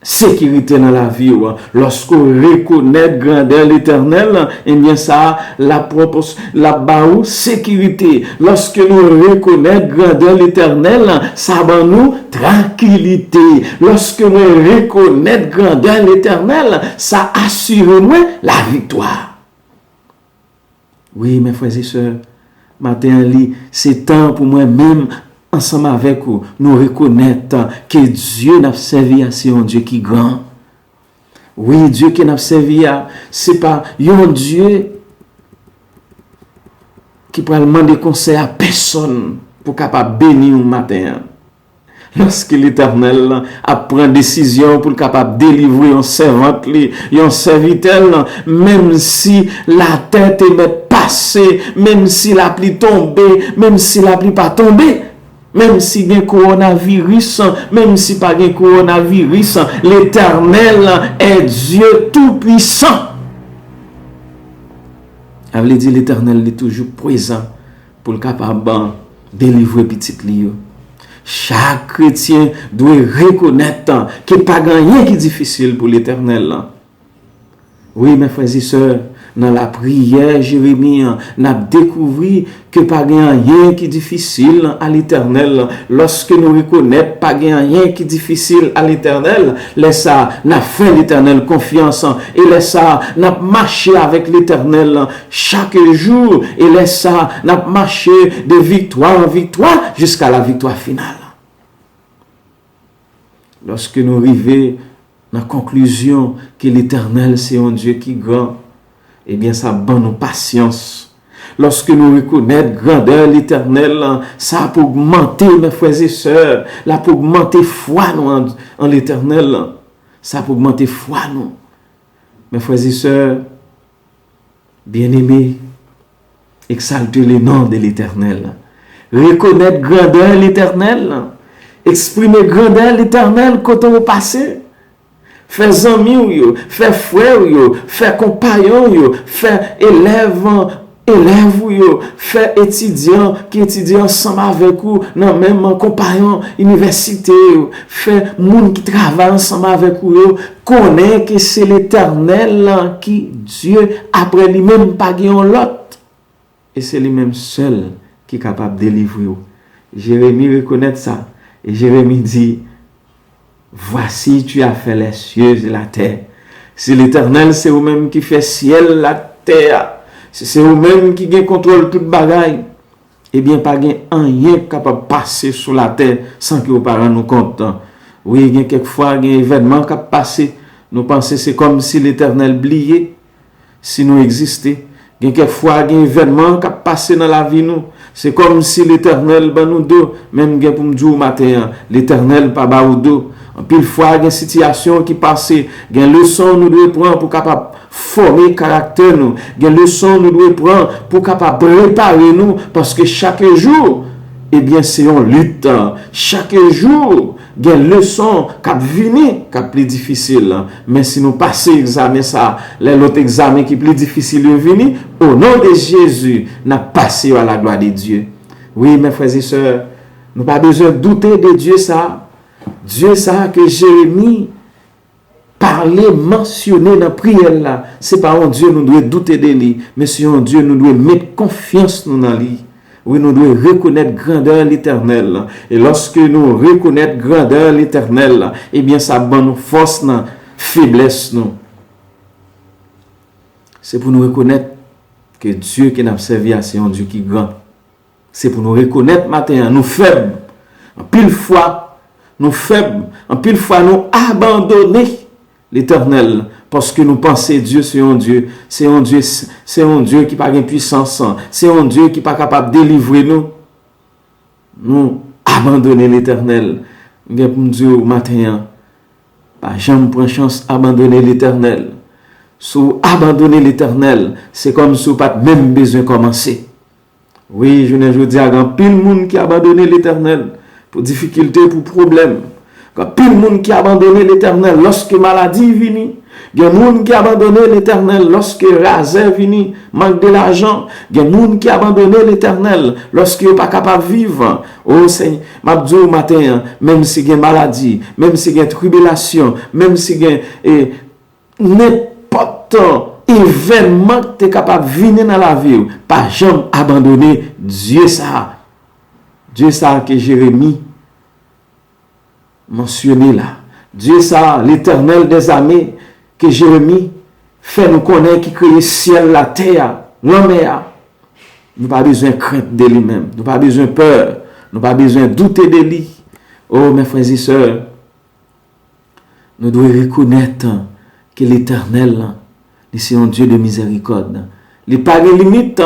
sécurité dans la vie. Lorsqu'on reconnaît grandeur l'Éternel, eh bien ça, la baou sécurité. Lorsque nous reconnaissons grandeur l'Éternel, ça va nous tranquillité. Lorsque nous reconnaissons grandeur l'Éternel, ça assure nous la victoire. Oui, mes frères et sœurs, matin, c'est temps pour moi-même, ensemble avec vous, nous reconnaître que Dieu n'a servi à c'est un Dieu qui est grand. Oui, Dieu qui n'a servi à, c'est pas un Dieu qui peut demander conseil à personne pour capable bénir un matin. Lorsque l'Éternel a pris décision pour capable délivrer un servant, un serviteur, même si la tête est passée, même si la pluie tombée, même si la pluie pas tombée, même si il y a un coronavirus, même si pas de coronavirus, l'Éternel est Dieu tout-puissant. Ça veut dire l'Éternel est toujours présent pour le capable de délivrer petit Lio. Chaque chrétien doit reconnaître qu'il n'y a pas rien qui est difficile pour l'Éternel. Oui, mes frères et sœurs, dans la prière, Jérémie n'a découvert que pas rien qui est difficile à l'Éternel. Lorsque nous reconnaissons pas rien qui est difficile à l'Éternel, laisse ça, n'a fait l'Éternel confiance et laisse ça, n'a marché avec l'Éternel chaque jour et laisse ça, n'a marché de victoire en victoire jusqu'à la victoire finale. Lorsque nous arrivons dans la conclusion que l'Éternel c'est un Dieu qui est grand, eh bien ça donne nos patience. Lorsque nous reconnaissons grandeur l'Éternel, ça a pour augmenter mes frères et sœurs, là pour augmenter foi nous en l'Éternel, ça a pour augmenter foi nous. Mes frères et sœurs, bien-aimés, exaltez le nom de l'Éternel. Reconnaître grandeur l'Éternel, exprimer grandeur l'Éternel quand on passe. Faire amis, faire frère, faire compagnon, faire élève, faire étudiant qui étudie ensemble avec vous dans même compagnon université, faire monde qui travaille ensemble avec vous, connaît que c'est l'Éternel qui Dieu après lui-même pas l'autre et c'est lui-même seul qui est capable de délivrer. Jérémie reconnaît ça et Jérémie dit: voici, tu as fait les cieux et la terre. C'est l'Éternel, c'est vous-même qui fait ciel, la terre. C'est vous-même qui contrôle toute bagaille. Eh bien, pas rien capable de passer sur la terre sans que vos parents nous comptent. Oui, il y a quelquefois un événement qui a passé. Nous pensons que c'est comme si l'Éternel oubliait si nous existons. Il y a quelquefois un événement qui a passé dans la vie nous. C'est comme si l'Éternel ben nous deux, même pour me dire au matin, l'Éternel pas ba ou deux. En pile fois, il y a une situation qui passe, il y a une leçon nous devons prendre pour capable former le caractère nous. Il y a une leçon nous devons prendre pour capable préparer nous, parce que chaque jour, eh bien, c'est une lutte. Chaque jour, il y a une leçon qui vient, qui est plus difficile. Mais si nous passons l'examen, ça, l'autre examen qui est plus difficile de venir, au nom de Jésus, nous passons à la gloire de Dieu. Oui, mes frères et sœurs, nous n'avons pas besoin de douter de Dieu, ça. Dieu ça que Jérémie parlait, mentionné dans la prière là, c'est pas un Dieu nous doit douter de lui, mais c'est un Dieu nous doit mettre confiance dans lui. Oui, nous devons reconnaître grandeur l'Éternel. Et lorsque nous reconnaissons grandeur l'Éternel, eh bien ça donne nous force dans faiblesse nous. C'est pour nous reconnaître que Dieu qui nous a servi, c'est un Dieu qui est grand. C'est pour nous reconnaître matin, nous faibles, en pile fois. Nous faibles, en pile fois nous abandonner l'Éternel parce que nous pensons Dieu c'est un Dieu qui n'a pas de puissance, c'est un Dieu qui n'est pas capable de délivrer nous. Nous abandonner l'Éternel. Je pour dire au matin, pas jamais prendre chance abandonner l'Éternel. Si abandonner l'Éternel, c'est comme si vous n'avez pas même besoin de commencer. Oui, je ne dis à grand pile monde qui a abandonné l'Éternel. Pour difficulté, pour problème. Quand tout le monde qui a abandonné l'Éternel lorsque maladie vient, il y a des gens qui a abandonné l'Éternel lorsque raser vient, manque de l'argent, il y a des gens qui a abandonné l'Éternel lorsque n'est pas capable de vivre. Oh Seigneur, m'a dit au matin, même si il y a maladie, même si il y a tribulation, même si il y a n'importe événement que tu es capable de venir dans la vie, pas jamais abandonner Dieu ça. Dieu ça que Jérémie mentionné là. Dieu ça, l'Éternel des armées que Jérémie fait nous connaître qui crée le ciel, la terre, la mer. Nous n'avons pas besoin de crainte de lui-même. Nous n'avons pas besoin de peur. Nous n'avons pas besoin de douter de lui. Oh mes frères et sœurs, nous devons reconnaître que l'Éternel, c'est un Dieu de miséricorde. Il n'y a pas de limite.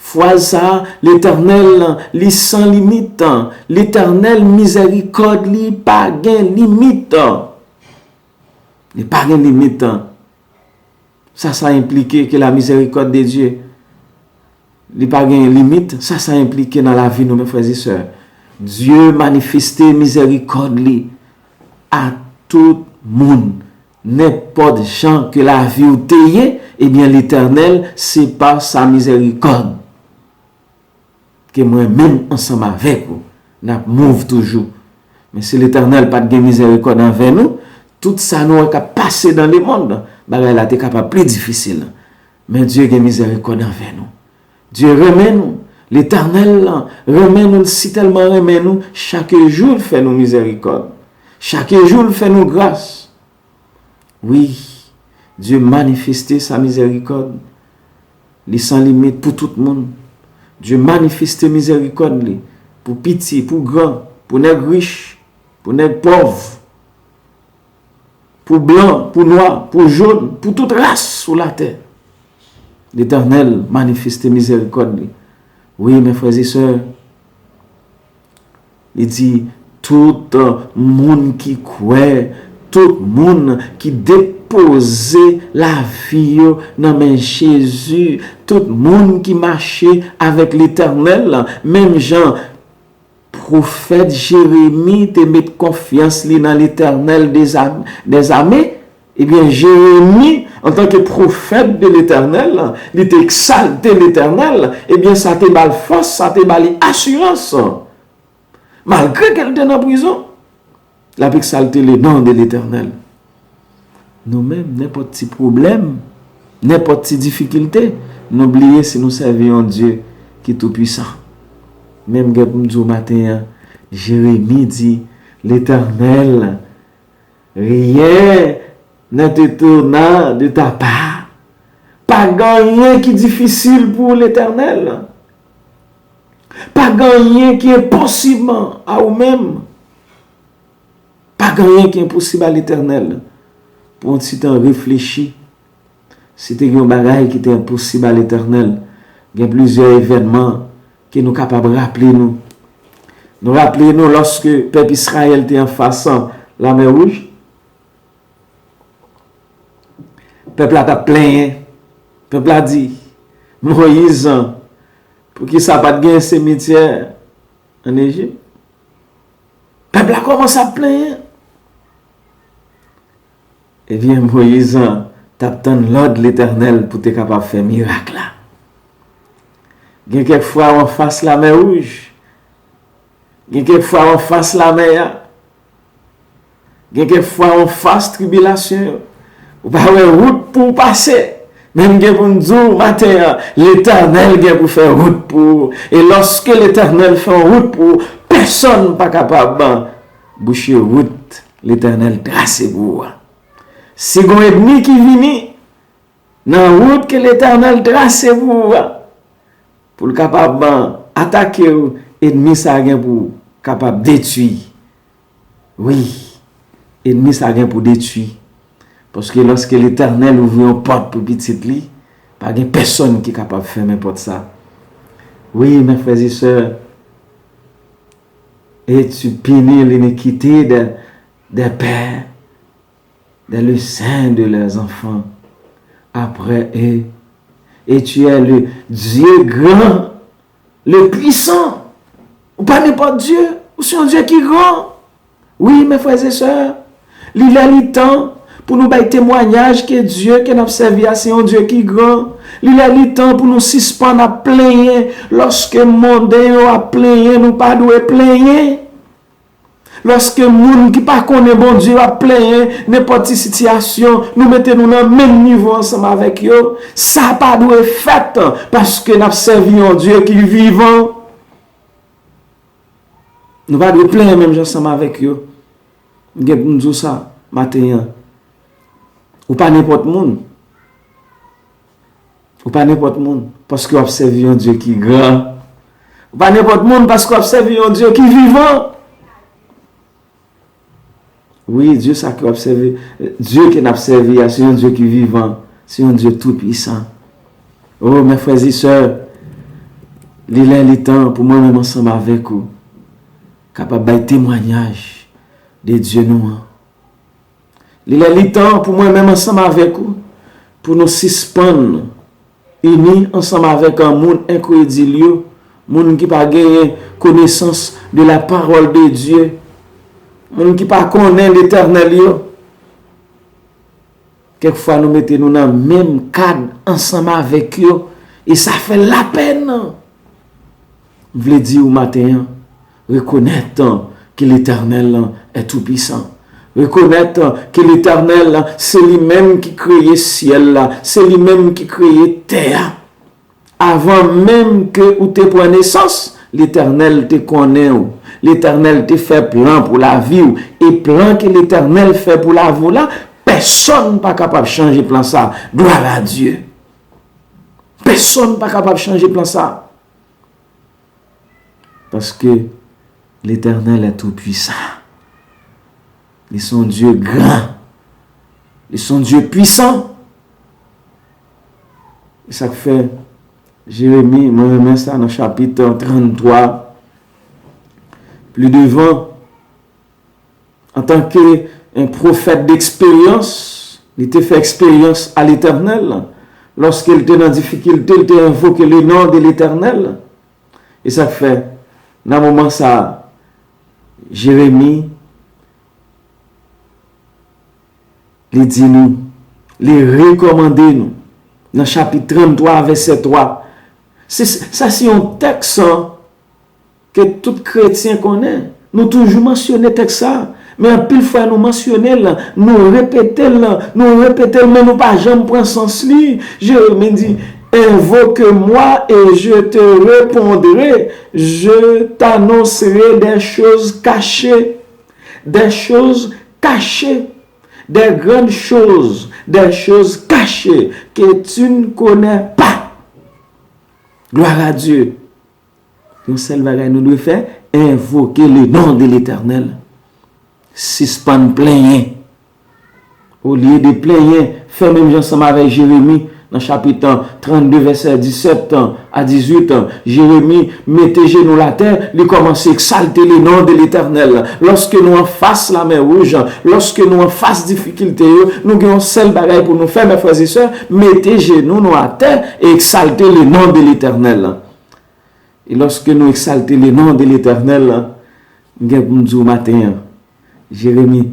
Foi ça, l'Éternel, li sans limite. L'Éternel miséricorde, li pas gain limite. Li pas gain limite. Ça implique que la miséricorde de Dieu, li pas gain limite. Ça implique dans la vie de mes frères et sœurs. Dieu manifeste miséricorde li à tout le monde. N'importe gens que la vie ou teye, eh bien l'Éternel, c'est par sa miséricorde que moi-même, ensemble avec vous, n'a mouve toujours. Mais si l'Éternel pas de miséricorde envers nous, tout ça nous a passé dans le monde, bagay la te capable plus difficile. Mais Dieu a miséricorde envers nous. Dieu remet nous. L'Éternel remet nous, si tellement remet nous, chaque jour il fait nous miséricorde. Chaque jour il fait nous grâce. Oui, Dieu manifeste sa miséricorde. Il sans limite pour tout le monde. Dieu manifeste miséricorde pour petit, pour grand, pour nègre riche, pour nègre pauvre, pour blanc, pour noir, pour jaune, pour toute race sur la terre. L'Éternel manifeste miséricorde. Oui, mes frères et sœurs, il dit, tout monde qui croit, tout monde qui dépose la vie dans main Jésus, tout monde qui marche avec l'Éternel, même Jean, prophète Jérémie, te met confiance dans l'Éternel des armées, eh bien Jérémie, en tant que prophète de l'Éternel, il t'a exalté l'Éternel, eh bien ça te bal force, ça te bal assurance. Malgré qu'elle était en prison, il a exalté le nom de l'Éternel. Nous-mêmes, n'importe quel problème, n'importe quelle difficulté, n'oubliez si nous servons Dieu qui est tout puissant. Même au matin, Jérémie dit, l'Éternel, rien ne te tourna de ta part. Pas rien qui est difficile pour l'Éternel. Pas rien qui est impossible à vous-même. Pas rien qui est impossible à l'Éternel. Pour un petit temps réfléchir, c'était un bagage qui était impossible à l'Éternel. Il y a plusieurs événements qui nous capables de rappeler nous. Nous rappeler nous lorsque le peuple Israël était en face de la mer Rouge. Le peuple a plaint. Le peuple a dit, Moïse, pour qui ça pas de gain cimetière en Égypte. Le peuple a commencé à plaindre. Eh bien, Moïse, t'attends l'ordre de l'Éternel pour être capable de faire miracle là. Il y a quelquefois on fasse la mer Rouge. Il y a quelquefois on fasse la mer. Il y a quelquefois on fasse tribulation. Ou pas une route pour passer. Même pour nous dire matin, l'Éternel vient pour faire route pour. Et lorsque l'Éternel fait route pour, personne n'est pas capable de boucher route. L'Éternel trace pour. Si un ennemi qui vient dans la route que l'Éternel trace pour le capable d'attaquer l'ennemi, ça vient pour capable de détruire. Oui, l'ennemi, ça vient pour détruire. Parce que lorsque l'Éternel ouvre une porte pour petit lit, pas de personne qui est capable de fermer porte ça. Oui, mes frères et sœurs, et tu punis l'iniquité des pères dans le sein de leurs enfants après eux. Et tu es le Dieu grand, le puissant. Ou pas n'importe Dieu, ou c'est un Dieu qui est grand. Oui, mes frères et sœurs, il a le temps pour nous bailler témoignage que Dieu qui nous servi, c'est un Dieu qui est grand. Il a le temps pour nous suspendre à plaindre lorsque le monde a plaindre, nous pas doit plaindre. Lorsque le monde qui pas connaît bon Dieu a plaindre n'importe quelle situation, nous mettons nous dans le même niveau ensemble avec eux. Ça pas doit fait parce que nous servi un Dieu qui est vivant. Nous pas doit plaindre même ensemble avec eux. Nous disons ça matin. Ou pas n'importe monde. Ou pas n'importe monde parce que vous observez un Dieu qui est grand. Ou pas n'importe monde parce que vous observez un Dieu qui est vivant. Oui, Dieu ça qui observe, Dieu qui n'a observé, c'est un Dieu qui est vivant, c'est un Dieu tout puissant. Oh mes frères et sœurs, il est le temps pour moi-même ensemble avec vous, capable de témoignage de Dieu nous. Il est le temps pour moi-même ensemble avec vous, pour nous suspendre, unis ensemble avec un monde incrédule, monde qui n'a pas gagné connaissance de la parole de Dieu. Moun qui pas connaît l'Éternel yo. Quelquefois nous mettons dans le même cadre ensemble avec eux. Et ça fait la peine. Je voulais dire au matin, reconnaître que l'Éternel est tout puissant. Reconnaître que l'Éternel, c'est lui-même qui créait ciel, c'est lui-même qui créait terre. Avant même que ou te prenne naissance, l'Éternel te connaît. L'Éternel te fait plan pour la vie. Et plan que l'Éternel fait pour la vie, là, personne n'est pas capable de changer plan ça. Gloire à Dieu. Personne n'est pas capable de changer plan ça. Parce que l'Éternel est tout puissant. Il est son Dieu grand. Il est son Dieu puissant. Et ça fait Jérémie, moi je mets ça dans le chapitre 33. Plus devant, en tant qu'un prophète d'expérience, il était fait expérience à l'Éternel. Lorsqu'il était dans difficulté, il était invoqué le nom de l'Éternel. Et ça fait, dans le moment ça, Jérémie, il dit nous, il recommande nous, dans le chapitre 33, verset 3. Ça, c'est un texte que tout chrétien connaît. Nous toujours mentionner texte ça. Mais en pile fois nous mentionner là, nous répéter, mais nous pas jamais prendre sens li. Jérémie dit, invoque-moi et je te répondrai. Je t'annoncerai des choses cachées. Des choses cachées. Des grandes choses. Des choses cachées que tu ne connais pas. Gloire à Dieu. Une seule bagaille nous devons faire, invoquer le nom de l'Éternel. Suspend plaigner. Au lieu de plaigner, faire même ensemble avec Jérémie, dans le chapitre 32, verset 17 à 18, Jérémie mettait genoux la terre, il commence à exalter le nom de l'Éternel. Lorsque nous en face la mer rouge, lorsque nous en face difficulté, nous avons un seul bagage pour nous faire, mes frères et sœurs, mettez genoux à terre et exalter le nom de l'Éternel. Et lorsque nous exaltons le nom de l'Éternel, nous avons matin, Jérémie,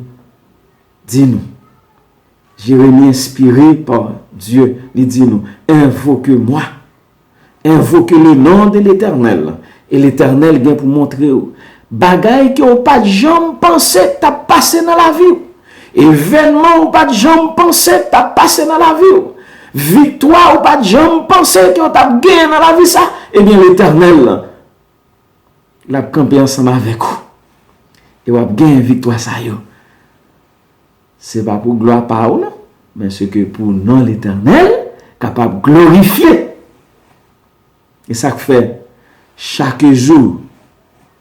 dis-nous. Jérémie inspiré par Dieu, il dit nous, invoque-moi. Invoque le nom de l'Éternel. Et l'Éternel vient pour montrer bagaille que vous pas de jambe pensé t'as passé dans la vie. Événement ou pas de jambe pensé t'as passé dans la vie. Victoire ou pas de jambe pensé que t'as gagné dans la vie ça. Eh bien l'Éternel l'a campé ensemble avec vous. Et vous avez gagné victoire ça yo. C'est pas pour gloire par ou non, mais c'est que pour nom l'Éternel capable de glorifier. Et ça fait chaque jour,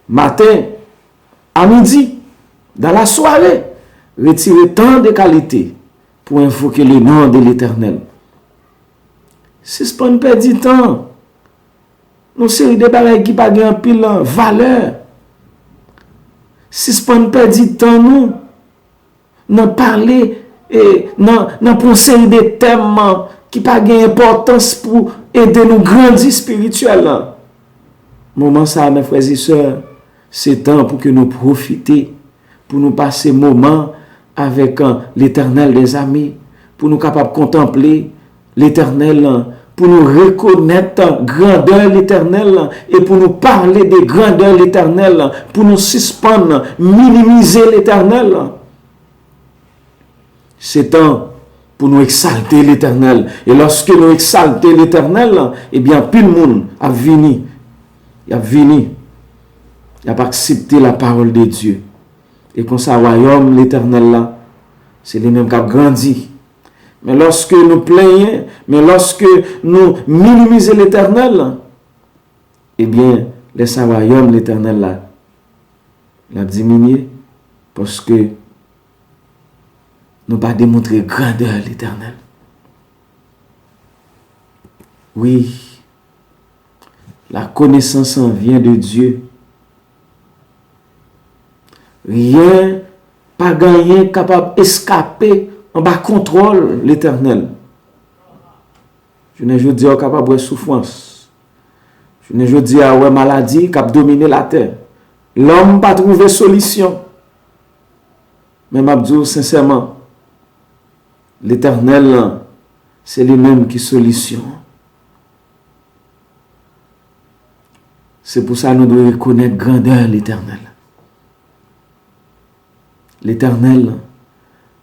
matin, à midi, dans la soirée, retirer tant de qualité pour invoquer le nom de l'Éternel. Si ce n'est pas perdre du temps, nous série de bagages qui pas de pile valeur. Si ce n'est pas perdre du temps, nous n'en parler et n'en penser des thèmes qui pas d'importance pour aider nous grandir spirituellement. Moment ça, mes frères et sœurs, c'est temps pour que nous profitions, pour nous passer moment avec l'Éternel des amis, pour nous capables de contempler l'Éternel, pour nous reconnaître grandeur l'Éternel et pour nous parler de grandeur l'Éternel, pour nous suspendre, minimiser l'Éternel. C'est temps pour nous exalter l'Éternel. Et lorsque nous exaltons l'Éternel, eh bien, tout le monde a venu. Il a accepté la parole de Dieu. Et comme ça, royaume, l'Éternel là, c'est les mêmes qui ont grandi. Mais lorsque nous plaignons, mais lorsque nous minimisons l'Éternel, eh bien, le royaume, l'Éternel là, il a diminué parce que nous pas démontrer grandeur l'Éternel. Oui, la connaissance en vient de Dieu. Rien, pas gagné, capable d'escaper en bas contrôle l'Éternel. Je ne veux dire capable de souffrance. Je ne veux dire ouais maladie qui a dominé la terre. L'homme pas trouvé solution. Mais m'a dit sincèrement, l'Éternel, c'est lui-même qui solution. C'est pour ça que nous devons reconnaître grandeur l'Éternel. L'Éternel,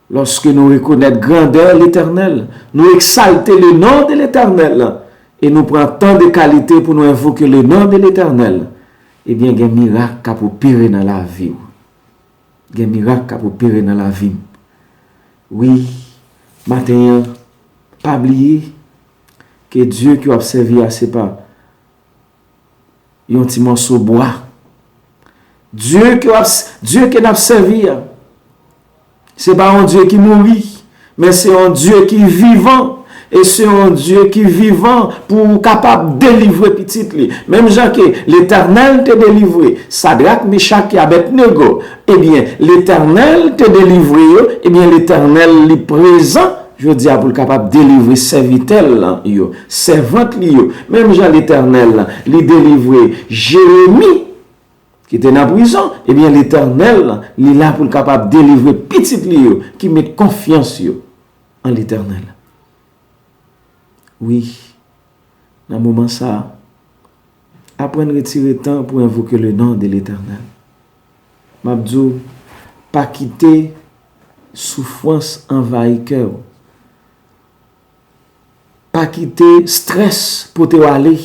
lorsque nous reconnaissons grandeur l'Éternel, nous exaltons le nom de l'Éternel et nous prenons tant de qualités pour nous invoquer le nom de l'Éternel, eh bien, il y a un miracle qui peut opérer dans la vie. Il y a un miracle qui peut opérer dans la vie. Oui, matin, pas oublier que Dieu qui a observé, c'est pas un petit morceau de bois. Dieu qui a observé, c'est pas un Dieu qui mourit, mais c'est un Dieu qui est vivant. Et c'est un Dieu qui est vivant pour capable de délivrer petit li. Même Jean que l'Éternel te délivré, Sadrach, Meshach et Abednego. Eh bien, l'Éternel te délivré, eh bien, l'Éternel est présent, je veux dire, pour capable de délivrer serviteur, servante li. Même Jean l'Éternel, lui délivré Jérémie, qui était dans la prison, eh bien, l'Éternel, il est là pour capable de délivrer petit li, qui met confiance en l'Éternel. Oui, dans le moment ça, après retirer temps pour invoquer le nom de l'Éternel. Mabdou, pas quitter souffrance envahir cœur. Pas quitter stress pour te aller.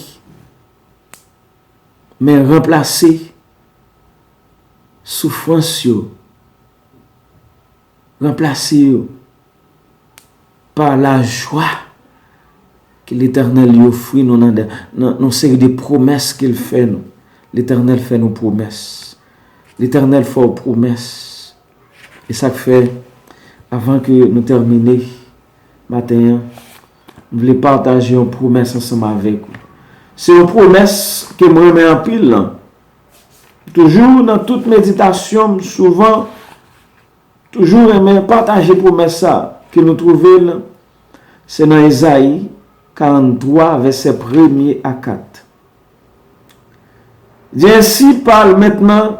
Mais remplacer souffrance remplacer par la joie que l'Éternel lui offre, nous série de promesses qu'il fait. Nous. L'Éternel fait nos promesses. L'Éternel fait nos promesses. Et ça fait, avant que nous terminions, matin, nous voulons partager une promesse ensemble avec vous. C'est une promesse que je me remets en pile. Toujours dans toute méditation, souvent, toujours aimer partager une promesse que nous trouvons. C'est dans Isaïe 43, verset 1er à 4. Ainsi parle maintenant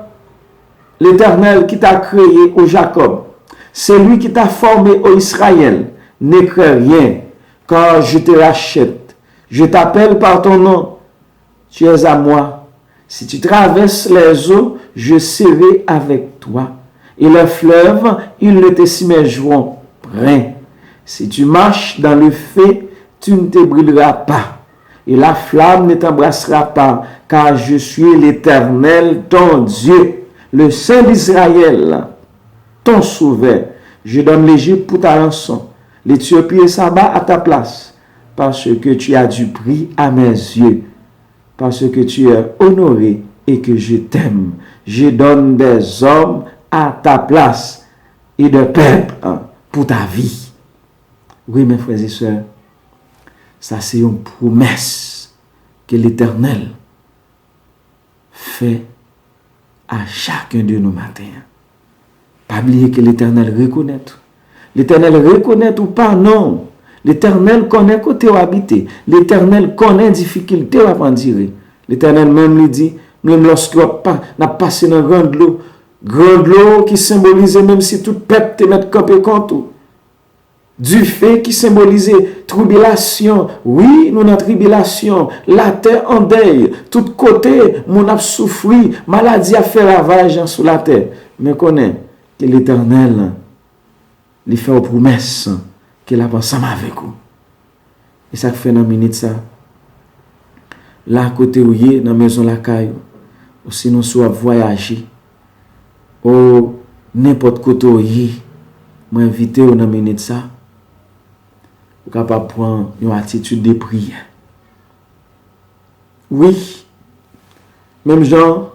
l'Éternel qui t'a créé au Jacob. C'est lui qui t'a formé au Israël. Ne crains rien, car je te rachète. Je t'appelle par ton nom. Tu es à moi. Si tu traverses les eaux, je serai avec toi. Et les fleuves, ils ne te submergeront rien. Si tu marches dans le feu, tu ne te brûleras pas, et la flamme ne t'embrassera pas, car je suis l'Éternel, ton Dieu, le Saint d'Israël, ton sauveur. Je donne l'Égypte pour ta rançon, l'Éthiopie et Saba à ta place, parce que tu as du prix à mes yeux, parce que tu es honoré et que je t'aime. Je donne des hommes à ta place et des peuples pour ta vie. Oui, mes frères et sœurs, ça, c'est une promesse que l'Éternel fait à chacun de nos matins. Pas oublier que l'Éternel reconnaît. L'Éternel reconnaît ou pas, non. L'Éternel connaît côté où habiter. L'Éternel connaît difficulté à en dire. L'Éternel même lui dit, même lorsqu'on a passé dans grande l'eau qui symbolise, même si tout peuple te met campé contre tout. Du fait qui symbolisait tribulation. Oui, nous avons tribulation. La terre en deuil. Tout côté, nous avons souffri. Maladie a fait ravage sur la terre. Mais connaît que l'Éternel lui fait une promesse qu'il a ensemble avec vous. Et ça fait dans minute ça. Là, côté où il est, dans la maison la caille, ou sinon soit voyager, ou n'importe côté où il est, moi invité dans la minute ça. Capable de prendre une attitude de prière. Oui, même Jean,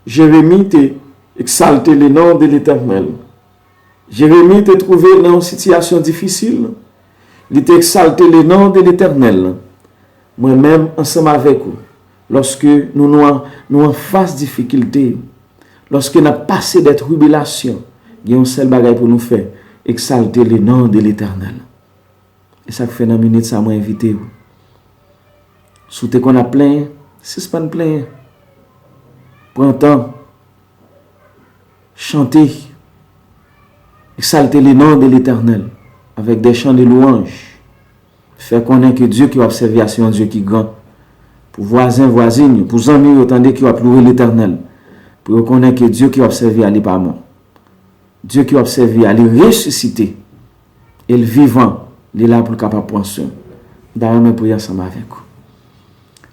Jérémie t'a exalté le nom de l'Éternel. Jérémie t'a trouvé dans une situation difficile. Il t'a exalté le nom de l'Éternel. Moi-même, ensemble avec vous, lorsque nous en face difficulté, lorsque nous avons passé des tribulations, il y a un seul bagage pour nous faire, exalter le nom de l'Éternel. Et ça fait une minute, ça m'a invité. Vous. Souhaitez qu'on a plein, si ce n'est pas plein. Prends temps. Chantez. Exaltez le nom de l'Éternel avec des chants de louange. Fait connaître que Dieu qui a observé c'est un Dieu qui est grand. Pour voisins, voisines, pour amis, autant qui a loué l'Éternel. Pour reconnaître que Dieu qui a observé à pas mort. Dieu qui a observé à ressusciter. Et le vivant, il est là pour le capable prendre soin. D'ailleurs, nous prions ensemble avec vous.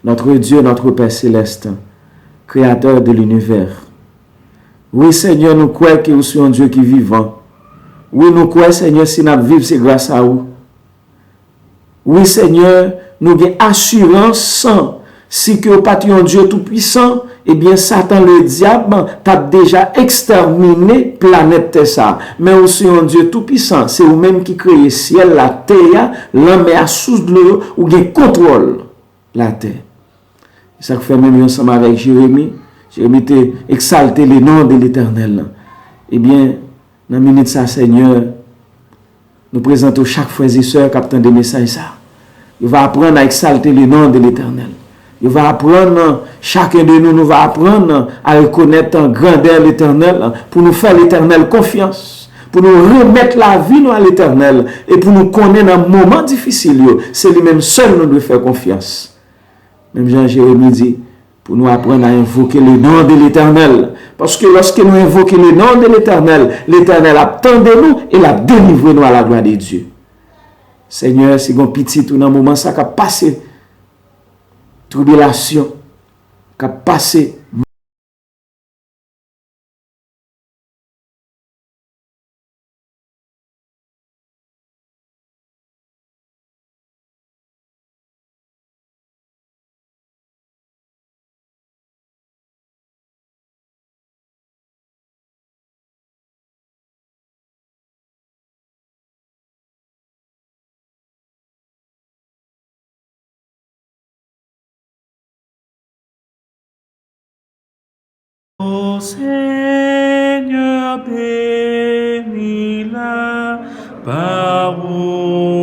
Notre Dieu, notre Père céleste, Créateur de l'univers. Oui, Seigneur, nous croyons que vous êtes un Dieu qui est vivant. Oui, nous croyons, Seigneur, si nous vivons, c'est grâce à vous. Oui, Seigneur, nous avons assurance sans si que vous êtes un Dieu tout-puissant, eh bien, Satan, le diable, t'a déjà exterminé la planète ça. Mais aussi un Dieu tout-puissant, c'est vous-même qui créez le ciel, la terre, l'homme est à sous de l'eau, ou qui contrôle la terre. Ça fait même ensemble avec Jérémie. Jérémie a exalté le nom de l'Éternel. Eh bien, dans la minute ça, Seigneur, nous présentons chaque frère et soeur qui attend des messages ça. Il va apprendre à exalter le nom de l'Éternel. Il va apprendre, chacun de nous va apprendre à reconnaître en grandeur l'Éternel pour nous faire l'Éternel confiance, pour nous remettre la vie à l'Éternel et pour nous connaître dans un moment difficile. C'est lui-même seul nous doit faire confiance. Même Jean-Jérémie dit, pour nous apprendre à invoquer le nom de l'Éternel. Parce que lorsque nous invoquons le nom de l'Éternel, l'Éternel attend de nous et l'a délivré nous à la gloire de Dieu. Seigneur, c'est un petit tout dans le moment ça qui a passé tribulation, qui a passé
Ô Seigneur, bénis la parole.